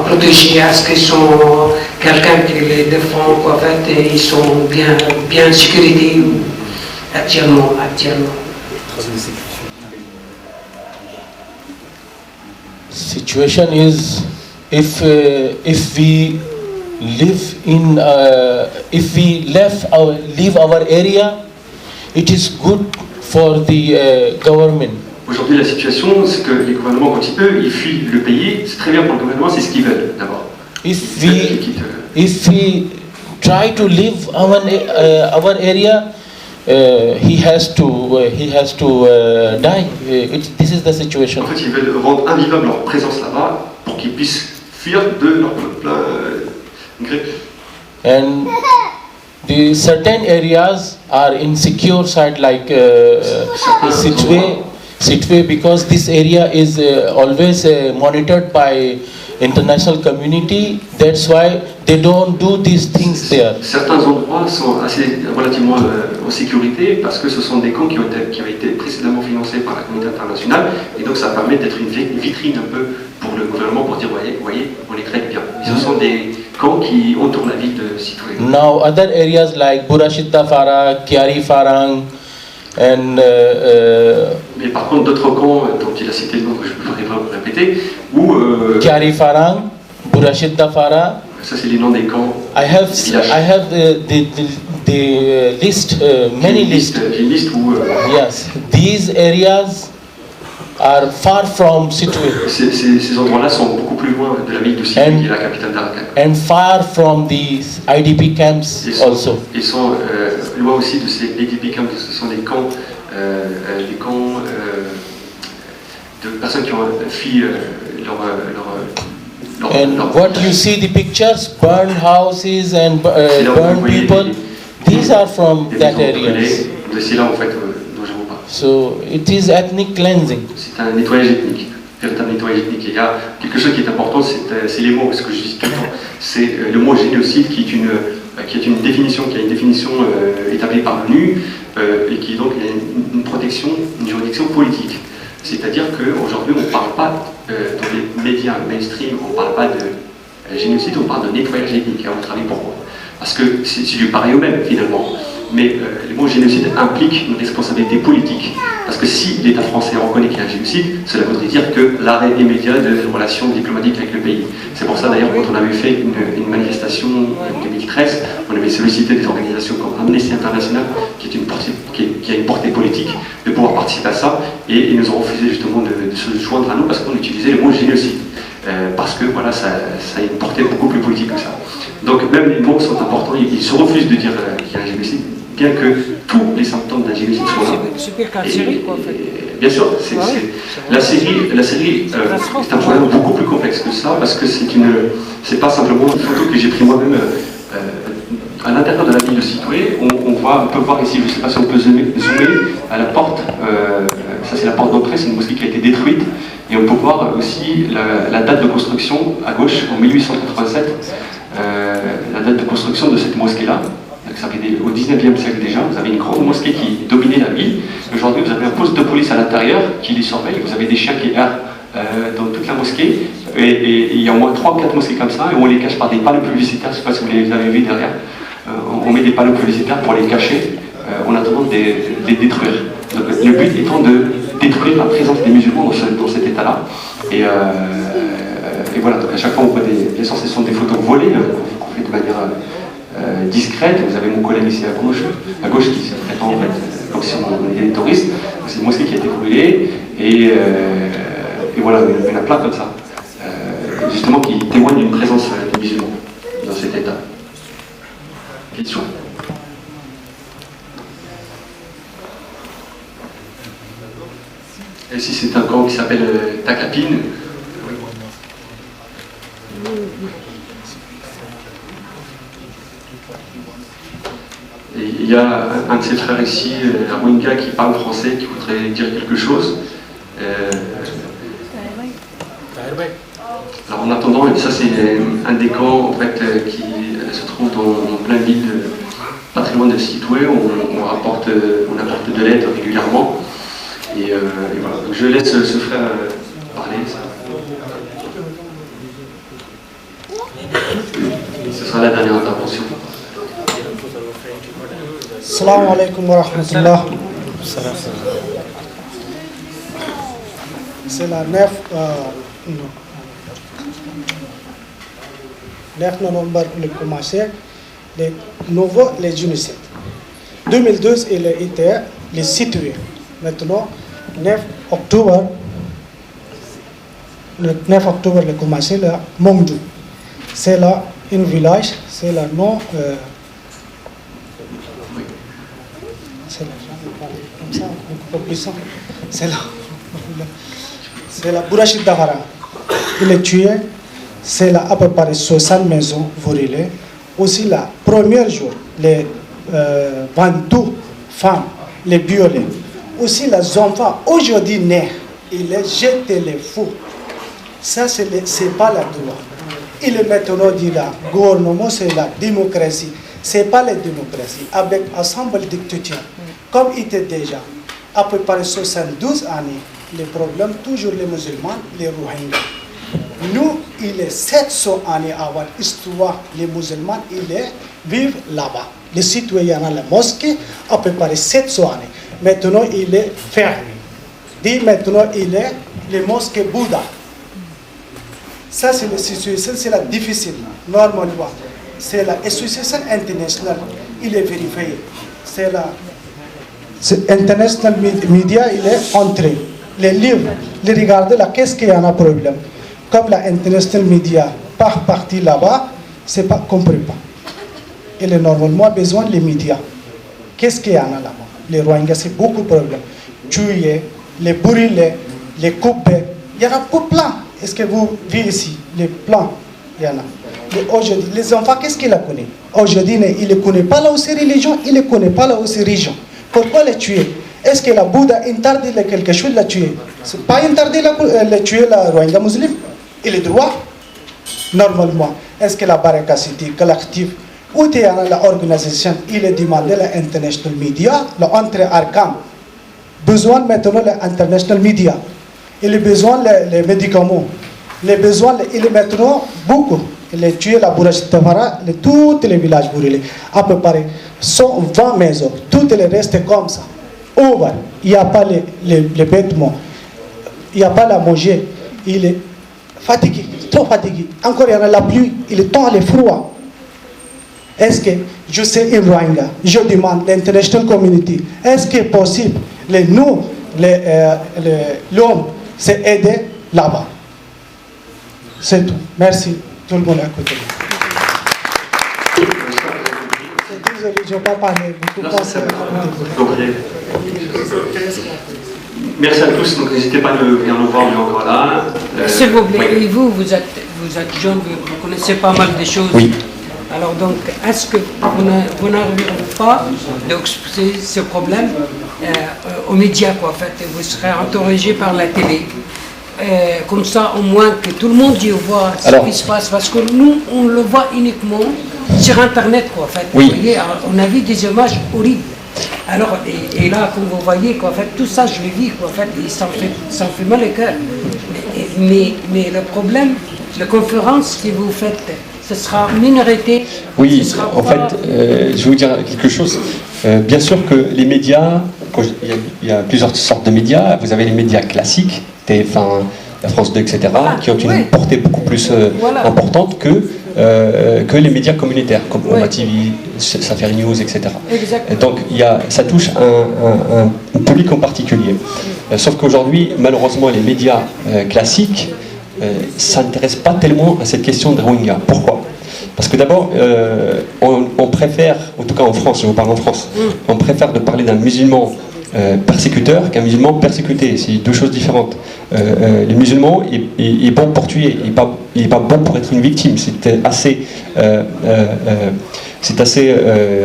protégés? Est-ce qu'ils sont quelqu'un qui les défend, quoi, en fait, et ils sont bien en sécurité actuellement. Situation is if we live in if we leave our area, it is good for the government. Aujourd'hui, la situation, c'est que les gouvernements, quand ils peuvent, ils fuient le pays. C'est très bien pour le gouvernement, c'est ce qu'ils veulent d'abord. If we try to leave our area, he has to die. This is the situation. En fait, ils veulent rendre invivable leur présence là-bas pour qu'ils puissent fuir de leur plein gré. And the certain areas are insecure side like Sittwe, because this area is always monitored by international community. That's why they don't do these things there. Certains endroits sont relativement en sécurité parce que ce sont des camps qui avaient été précédemment financés par la communauté internationale et donc ça permet d'être une vitrine un peu pour le gouvernement pour dire voyez, on les traite bien. Ce sont des camps qui entourent la ville de Sittwe. Now other areas like Burashidda Fara, Kiari Farang and mais par contre d'autres camps dont il a cité le nom que je ne pourrais pas répéter où Kiari Farang, Burashidda Fara. Ça c'est les noms des camps. I have the list, many lists. J'ai une liste où yes, these areas are far from Sittwe. Ces endroits-là sont beaucoup plus loin de la ville de Sittwe, qui est la capitale d'Arakan. And far from these IDP camps also. Ils sont loin aussi de ces IDP camps, ce sont des camps de personnes qui ont fui and what you see the pictures, burned houses and burned people, these are from that area. C'est là en fait dont je vous parle. So it is ethnic cleansing. C'est un nettoyage ethnique, véritable nettoyage ethnique. Il y a quelque chose qui est important, c'est les mots, parce que je dis tout le temps. C'est le mot génocide qui a une définition établie par l'ONU et qui donc a une protection, une juridiction politique. C'est-à-dire qu'aujourd'hui, on ne parle pas, dans les médias mainstream, on ne parle pas de génocide, on parle de nettoyage ethnique. À votre avis, pourquoi? Parce que c'est du pareil au même, finalement. Mais le mot génocide implique une responsabilité politique. Parce que si l'État français reconnaît qu'il y a un génocide, cela voudrait dire que l'arrêt immédiat de relations diplomatiques avec le pays. C'est pour ça d'ailleurs quand on avait fait une manifestation en 2013, on avait sollicité des organisations comme Amnesty International, qui a une portée politique, de pouvoir participer à ça, et ils nous ont refusé justement de se joindre à nous parce qu'on utilisait le mot génocide. Parce que voilà, ça a une portée beaucoup plus politique que ça. Donc même les mots sont importants, ils se refusent de dire qu'il y a un génocide, bien que tous les symptômes d'un génocide soient là. C'est super qu'en série, quoi, en fait. Bien sûr, la série est un problème beaucoup plus complexe que ça, parce que c'est pas simplement une photo que j'ai prise moi-même à l'intérieur de la ville de Sittwe. On peut voir ici, je ne sais pas si on peut zoomer à la porte, ça c'est la porte d'entrée, c'est une mosquée qui a été détruite, et on peut voir aussi la date de construction à gauche, en 1887. la date de construction de cette mosquée-là. Ça fait au 19e siècle déjà, vous avez une grande mosquée qui dominait la ville. Aujourd'hui, vous avez un poste de police à l'intérieur qui les surveille. Vous avez des chiens qui errent dans toute la mosquée. Et il y a au moins 3 ou 4 mosquées comme ça, et on les cache par des panneaux publicitaires. Je ne sais pas si vous les avez vus derrière. On met des panneaux publicitaires pour les cacher en attendant de les détruire. Donc, le but étant de détruire la présence des musulmans dans cet état-là. Et voilà, donc à chaque fois on voit bien sûr, ce sont des photos volées qu'on fait de manière discrète. Vous avez mon collègue ici à gauche qui se prétend en fait comme si on était des touristes. C'est une mosquée qui a été brûlée et voilà, il y en a plein comme ça, justement qui témoignent d'une présence des musulmans dans cet état. Question. Et ici c'est un camp qui s'appelle Takapine. Et il y a un de ses frères ici, un Rohingya, qui parle français, qui voudrait dire quelque chose. Alors en attendant, ça c'est un des camps en fait, qui se trouve en plein ville, pas très loin de Situé. On apporte de l'aide régulièrement. Et voilà. Donc je laisse ce frère parler. Ce sera la dernière intervention. Assalamu alaikum wa rahmatullah. C'est la 9 novembre pour commencer, les nouveaux les génocides. 2012, il a été les situé. Maintenant, 9 octobre, le 9 octobre, il a commencé le Mongdou. C'est là un village, c'est là non. C'est là, comme ça, un peu puissant. C'est là. C'est la Bourachid Dahara. Il est tué. C'est là à peu près 60 maisons brûlées. Aussi, le premier jour, les 22 femmes, les violées. Aussi, les enfants, aujourd'hui nés, il est jeté les fous. Ça, c'est pas la loi. Il est maintenant dit là, gouvernement, c'est la démocratie. C'est pas la démocratie. Avec ensemble dictature, comme il était déjà, à peu près 72 années, les problèmes, toujours les musulmans, les Rohingyas. Nous, il est 700 années avant l'histoire, les musulmans, vivent là-bas. Les citoyens à la mosquée, à peu près 700 années. Maintenant, il est fermé. Dit maintenant, il est les mosquées Bouddha. Ça, c'est la situation, c'est la difficile. Normalement, c'est la association internationale. Il est vérifié. C'est la international media, il est entré. Les livres, les regarder là, qu'est-ce qu'il y a un problème. Comme la international media part partie là-bas, c'est pas compris pas. Il est normalement besoin des médias. Qu'est-ce qu'il y a là-bas? Les Rohingyas, c'est beaucoup de problèmes. Tuer, les brûler, les couper. Il y en a pour plein. Est-ce que vous vivez ici? Les plans, il y en a. Mais aujourd'hui, les enfants, qu'est-ce qu'ils connaissent? Aujourd'hui, ils ne connaissent pas là aussi religion, ils ne connaissent pas là aussi religion. Pourquoi les tuer? Est-ce que la Bouddha interdit quelque chose de la tuer? C'est pas interdit de tuer la Rohingya musulmane. Il est droit, normalement. Est-ce que la Baraka City collective, où il y a l'organisation, il est demandé à l'international media, l'entrée Arkham, besoin maintenant de l'international media, il a besoin des médicaments, il a besoin, il est maintenant beaucoup. Il a tué la Bourachid Dahara, tous les villages brûlés, à peu près 120 maisons, tout les restes comme ça. Over. Il n'y a pas les vêtements, il n'y a pas la manger, il est fatigué, trop fatigué. Encore il y a la pluie, il est temps, il est froid. Est-ce que je sais un Rohingya, je demande l'international community, est-ce que c'est possible, l'homme, c'est aider là-bas. C'est tout. Merci. Tout le monde a écouté. Désolé, je n'ai pas parlé beaucoup. Merci à tous, donc n'hésitez pas à venir nous voir, on est encore là. S'il vous plaît, et vous êtes jeune, vous connaissez pas mal de choses. Oui. Alors donc, est-ce que vous n'arriverez pas d'exposer ce problème aux médias, quoi, en fait, et vous serez interrogé par la télé? comme ça au moins que tout le monde y voit ce qui se passe, parce que nous on le voit uniquement sur internet quoi, en fait. Oui. Vous voyez, on a vu des images horribles. Alors, et là, comme vous voyez, quoi, en fait, tout ça, je le vis, quoi, en fait, et ça me fait mal au cœur. Mais le problème, la conférence que vous faites, ce sera minorité. Oui, en fait, je vais vous dire quelque chose. Bien sûr que les médias, il y a plusieurs sortes de médias. Vous avez les médias classiques, TF1, la France 2, etc., qui ont une portée beaucoup plus importante que les médias communautaires, comme Oma TV, Safari News, etc. Donc ça touche un public en particulier. Sauf qu'aujourd'hui, malheureusement, les médias classiques ne s'intéressent pas tellement à cette question de Rohingya. Pourquoi ? Parce que d'abord, on préfère, en tout cas en France, je vous parle en France, on préfère de parler d'un musulman persécuteur qu'un musulman persécuté. C'est deux choses différentes. Les musulmans, il est bon pour tuer, il n'est pas bon pour être une victime. C'est assez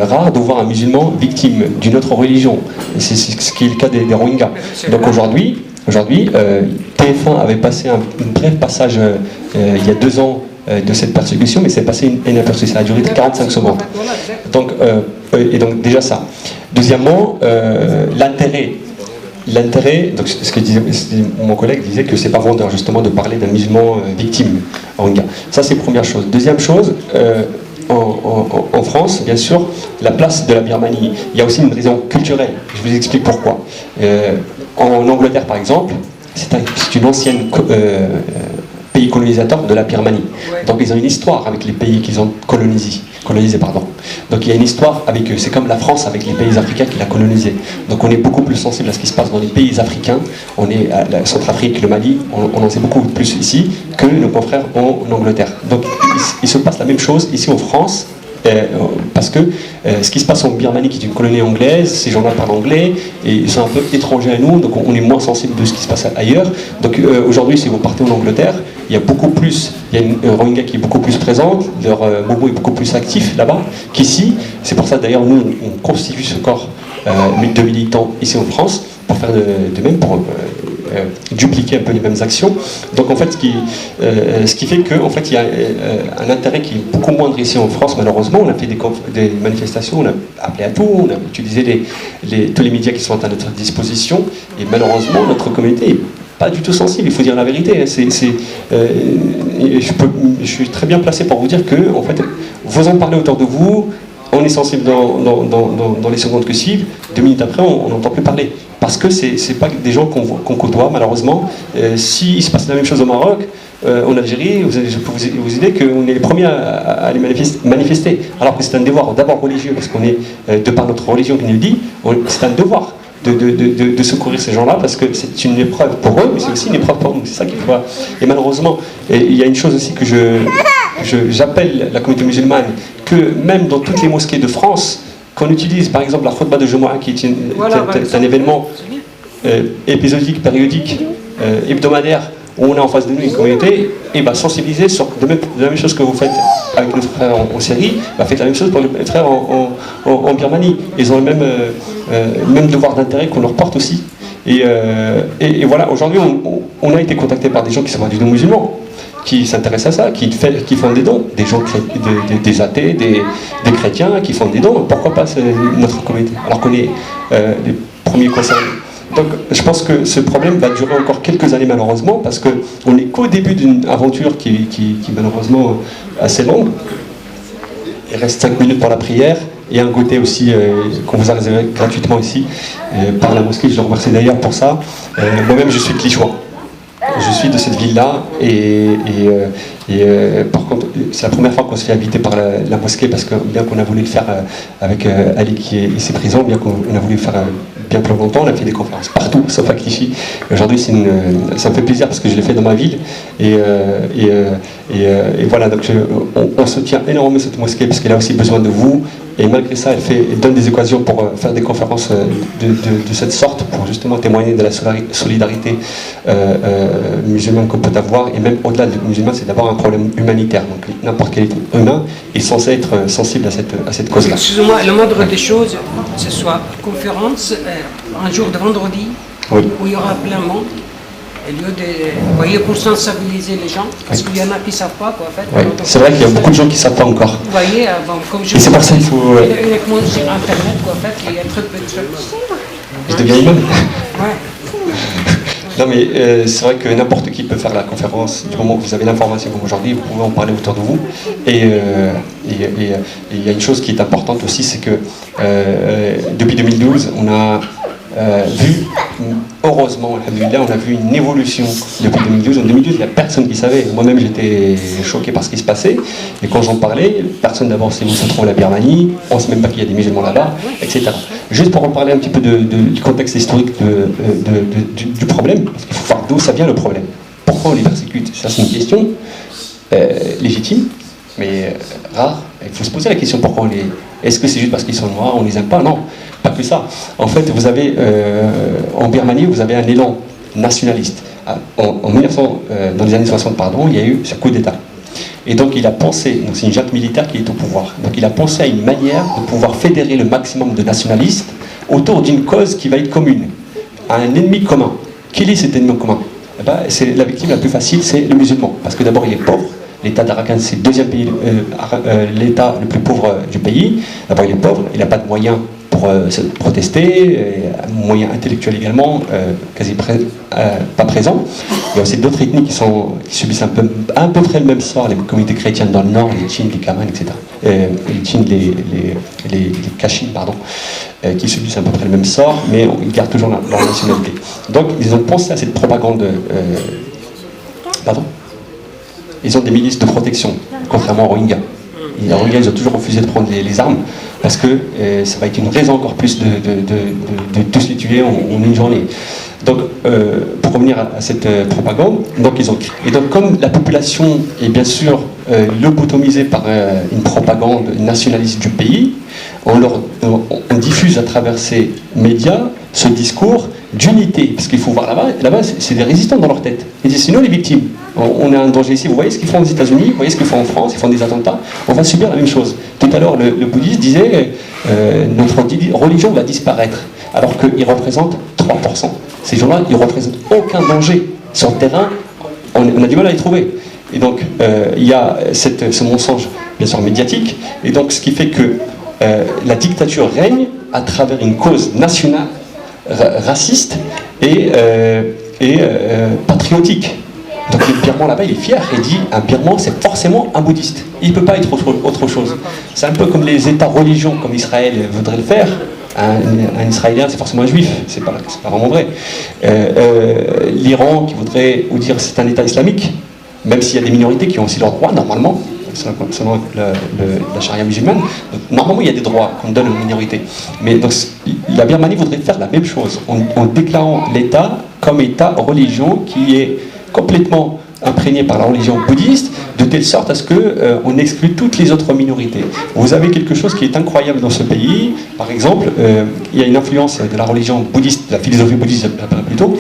rare de voir un musulman victime d'une autre religion. C'est ce qui est le cas des Rohingyas. Donc aujourd'hui, TF1 avait passé un bref passage il y a 2 ans de cette persécution, mais c'est passé inaperçu. Ça a duré 45 secondes. Donc déjà ça. Deuxièmement, l'intérêt, donc ce que disait mon collègue disait que c'est pas vendeur justement de parler d'un musulman victime Rohingya. Ça c'est première chose. Deuxième chose, en France, bien sûr, la place de la Birmanie. Il y a aussi une raison culturelle. Je vous explique pourquoi. En Angleterre, par exemple, c'est une ancienne pays colonisateur de la Birmanie. Donc ils ont une histoire avec les pays qu'ils ont colonisés. Donc il y a une histoire avec eux. C'est comme la France avec les pays africains qui l'a colonisé. Donc on est beaucoup plus sensible à ce qui se passe dans les pays africains. On est à la Centrafrique, le Mali, on en sait beaucoup plus ici que nos confrères en Angleterre. Donc il se passe la même chose ici en France. Parce que ce qui se passe en Birmanie, qui est une colonie anglaise, ces gens-là parlent anglais et ils sont un peu étrangers à nous, donc on est moins sensible de ce qui se passe ailleurs. Donc aujourd'hui, si vous partez en Angleterre, il y a une Rohingya qui est beaucoup plus présente, leur bobo est beaucoup plus actif là-bas qu'ici. C'est pour ça d'ailleurs nous on constitue ce corps de militants ici en France pour faire de même, pour dupliquer un peu les mêmes actions. Donc en fait ce qui fait qu'en fait il y a un intérêt qui est beaucoup moindre ici en France malheureusement. On a fait des manifestations, on a appelé à tout, on a utilisé tous les médias qui sont à notre disposition et malheureusement notre communauté est pas du tout sensible, il faut dire la vérité. Je suis très bien placé pour vous dire que en fait vous en parlez autour de vous, on est sensible dans les secondes que suivent, 2 minutes après on n'entend plus parler. Parce que c'est pas des gens qu'on côtoie malheureusement. S'il se passe la même chose au Maroc, en Algérie, je peux vous aider qu'on est les premiers à aller manifester. Alors que c'est un devoir d'abord religieux, parce qu'on est, de par notre religion qui nous le dit, c'est un devoir de secourir ces gens-là, parce que c'est une épreuve pour eux, mais c'est aussi une épreuve pour nous. C'est ça qu'il faut. Et malheureusement, il y a une chose aussi que j'appelle la communauté musulmane, que même dans toutes les mosquées de France, qu'on utilise par exemple la khutba de Jumu'ah, qui est un événement épisodique, périodique, hebdomadaire, où on a en face de nous une communauté, et sensibiliser sur de la même chose que vous faites avec nos frères en Syrie, faites la même chose pour les frères en Birmanie. Ils ont le même devoir d'intérêt qu'on leur porte aussi. Et voilà, aujourd'hui on a été contacté par des gens qui sont pas du tout musulmans, qui s'intéressent à ça, qui font des dons, des gens, des athées, des chrétiens qui font des dons. Pourquoi pas notre communauté, alors qu'on est les premiers concernés. Donc je pense que ce problème va durer encore quelques années malheureusement, parce qu'on n'est qu'au début d'une aventure qui malheureusement assez longue. Il reste 5 minutes pour la prière, et un goûter aussi qu'on vous a réservé gratuitement ici par la mosquée. Je le remercie d'ailleurs pour ça. Moi-même je suis de Clichois. Je suis de cette ville-là et par contre c'est la première fois qu'on se fait habiter par la mosquée, parce que bien qu'on a voulu le faire avec Ali qui est ici présent, bien qu'on a voulu le faire bien plus longtemps, on a fait des conférences partout sauf à Clichy. Aujourd'hui ça me fait plaisir parce que je l'ai fait dans ma ville et voilà, donc on soutient énormément cette mosquée parce qu'elle a aussi besoin de vous, et malgré ça elle donne des occasions pour faire des conférences de cette sorte, pour justement témoigner de la solidarité musulmane qu'on peut avoir, et même au-delà du musulman, c'est d'abord un problème humanitaire. Donc n'importe quel être humain est censé être sensible à cette cause-là. Excusez-moi, le moindre des choses, ce soit conférence, un jour de vendredi, où il y aura plein de monde, Au lieu de, vous voyez, pour sensibiliser les gens, parce qu'il y en a qui ne savent pas, quoi, en fait. Ouais. C'est vrai qu'il y a beaucoup de gens qui ne savent pas encore. Vous voyez, bon, comme je et c'est pour ça qu'il faut... uniquement sur Internet, quoi, en fait, il y a très peu de choses. Je deviens imam. Ouais. Non mais c'est vrai que n'importe qui peut faire la conférence, du moment que vous avez l'information comme aujourd'hui, vous pouvez en parler autour de vous. Et il y a une chose qui est importante aussi, c'est que depuis 2012, on a vu, heureusement, alhamdoulilah, on a vu une évolution depuis 2012. En 2012, il n'y a personne qui savait. Moi-même, j'étais choqué par ce qui se passait. Et quand j'en parlais, personne d'abord sait où se trouve la Birmanie, on ne sait même pas qu'il y a des musulmans là-bas, etc. Juste pour en parler un petit peu du contexte historique du problème, parce qu'il faut voir d'où ça vient le problème. Pourquoi on les persécute? Ça, c'est une question légitime, mais rare. Il faut se poser la question pourquoi on les... Est-ce que c'est juste parce qu'ils sont noirs, on les aime pas? Non, pas que ça. En fait, vous avez, en Birmanie, vous avez un élan nationaliste. En 1900, dans les années 60, pardon, il y a eu ce coup d'État. Et donc il a pensé, donc c'est une junte militaire qui est au pouvoir, donc il a pensé à une manière de pouvoir fédérer le maximum de nationalistes autour d'une cause qui va être commune, à un ennemi commun. Quel est cet ennemi commun? Eh ben, c'est la victime la plus facile, c'est le musulman. Parce que d'abord il est pauvre, l'État d'Arakan c'est le deuxième pays, l'État le plus pauvre du pays. D'abord il est pauvre, il n'a pas de moyens pour protester, moyens intellectuels également, quasi pas présents. Il y a aussi d'autres ethnies qui subissent à peu près le même sort, les communautés chrétiennes dans le nord, les Tchines, les Kaman, etc. Les Tchines, les Kachin, pardon, qui subissent à peu près le même sort, mais ils gardent toujours leur nationalité. Donc ils ont pensé à cette propagande. Pardon ? Ils ont des milices de protection, contrairement aux Rohingyas. Les Rohingyas, ils ont toujours refusé de prendre les armes parce que ça va être une raison encore plus de tous les tuer en une journée. Donc, pour revenir à cette propagande, donc ils ont... Et donc, comme la population est bien sûr lobotomisée par une propagande nationaliste du pays, on diffuse à travers ces médias ce discours d'unité, parce qu'il faut voir là-bas c'est des résistants dans leur tête. Ils disent, sinon les victimes, on a un danger ici, vous voyez ce qu'ils font aux États-Unis, vous voyez ce qu'ils font en France, ils font des attentats, on va subir la même chose. Tout à l'heure, le bouddhiste disait, notre religion va disparaître, alors qu'ils représentent 3%. Ces gens-là, ils ne représentent aucun danger. Sur le terrain, on a du mal à les trouver. Et donc, il y a ce mensonge, bien sûr, médiatique, et donc ce qui fait que la dictature règne à travers une cause nationale, raciste et patriotique. Donc le Birman là-bas, il est fier, il dit un Birman c'est forcément un bouddhiste. Il ne peut pas être autre chose. C'est un peu comme les États religions, comme Israël voudrait le faire. Un Israélien c'est forcément un juif, c'est pas vraiment vrai. L'Iran qui voudrait vous dire c'est un État islamique, même s'il y a des minorités qui ont aussi leurs droits normalement, selon la charia musulmane. Donc, normalement, il y a des droits qu'on donne aux minorités. Mais donc, la Birmanie voudrait faire la même chose, en déclarant l'État comme État religion qui est complètement imprégné par la religion bouddhiste, de telle sorte à ce qu'on exclut toutes les autres minorités. Vous avez quelque chose qui est incroyable dans ce pays. Par exemple, il y a une influence de la religion bouddhiste, de la philosophie bouddhiste plutôt,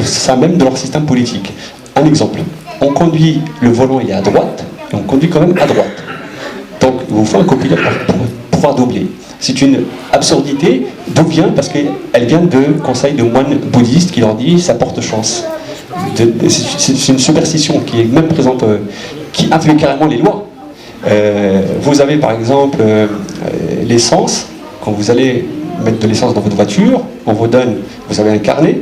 ça même de leur système politique. Un exemple, on conduit le volant, il est à droite, et on conduit quand même à droite. Donc, il vous faut un copilote pour pouvoir doubler. C'est une absurdité, d'où vient? Parce qu'elle vient de conseils de moines bouddhistes qui leur dit ça porte chance. C'est une superstition qui est même présente, qui influe carrément les lois. Vous avez par exemple l'essence, quand vous allez mettre de l'essence dans votre voiture, on vous donne, vous avez un carnet,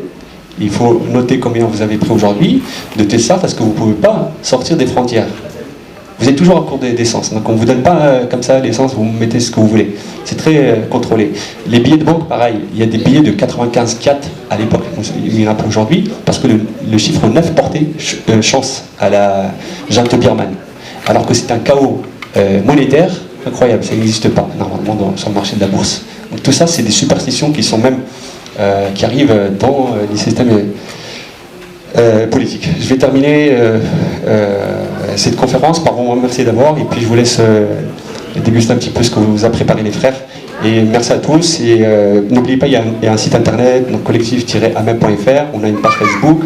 il faut noter combien vous avez pris aujourd'hui, de telle sorte parce que vous ne pouvez pas sortir des frontières. Vous êtes toujours en cours d'essence, donc on ne vous donne pas comme ça l'essence, vous mettez ce que vous voulez. C'est très contrôlé. Les billets de banque, pareil, il y a des billets de 95,4 à l'époque, il y en a pour aujourd'hui, parce que le chiffre 9 portait chance à la junte birmane. Alors que c'est un chaos monétaire incroyable, ça n'existe pas normalement sur le marché de la bourse. Donc tout ça, c'est des superstitions qui sont même, qui arrivent dans les systèmes politiques. Je vais terminer cette conférence par vous remercier d'abord et puis je vous laisse déguster un petit peu ce que vous a préparé les frères. Et merci à tous et n'oubliez pas, il y a un site internet, donc collectif-amem.fr, on a une page Facebook,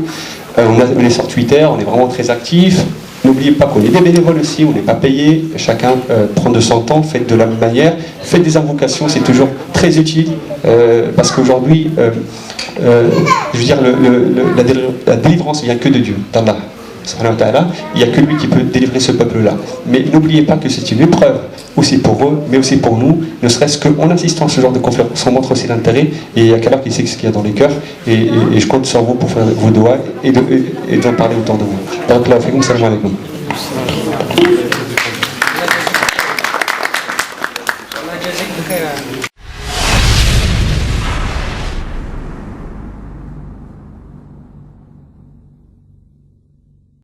on est sur Twitter, on est vraiment très actifs. N'oubliez pas qu'on est des bénévoles aussi, on n'est pas payé, chacun prend de son temps, faites de la même manière, faites des invocations, c'est toujours très utile, parce qu'aujourd'hui, je veux dire, la délivrance vient que de Dieu, d'Allah. Il n'y a que lui qui peut délivrer ce peuple-là. Mais n'oubliez pas que c'est une épreuve, aussi pour eux, mais aussi pour nous, ne serait-ce qu'en assistant à ce genre de conférence, on montre aussi l'intérêt, et il y a qu'Allah qui sait ce qu'il y a dans les cœurs, et je compte sur vous pour faire vos doigts et d'en parler autour de vous. Donc là, salam alaikum. الله يجازيك بخير.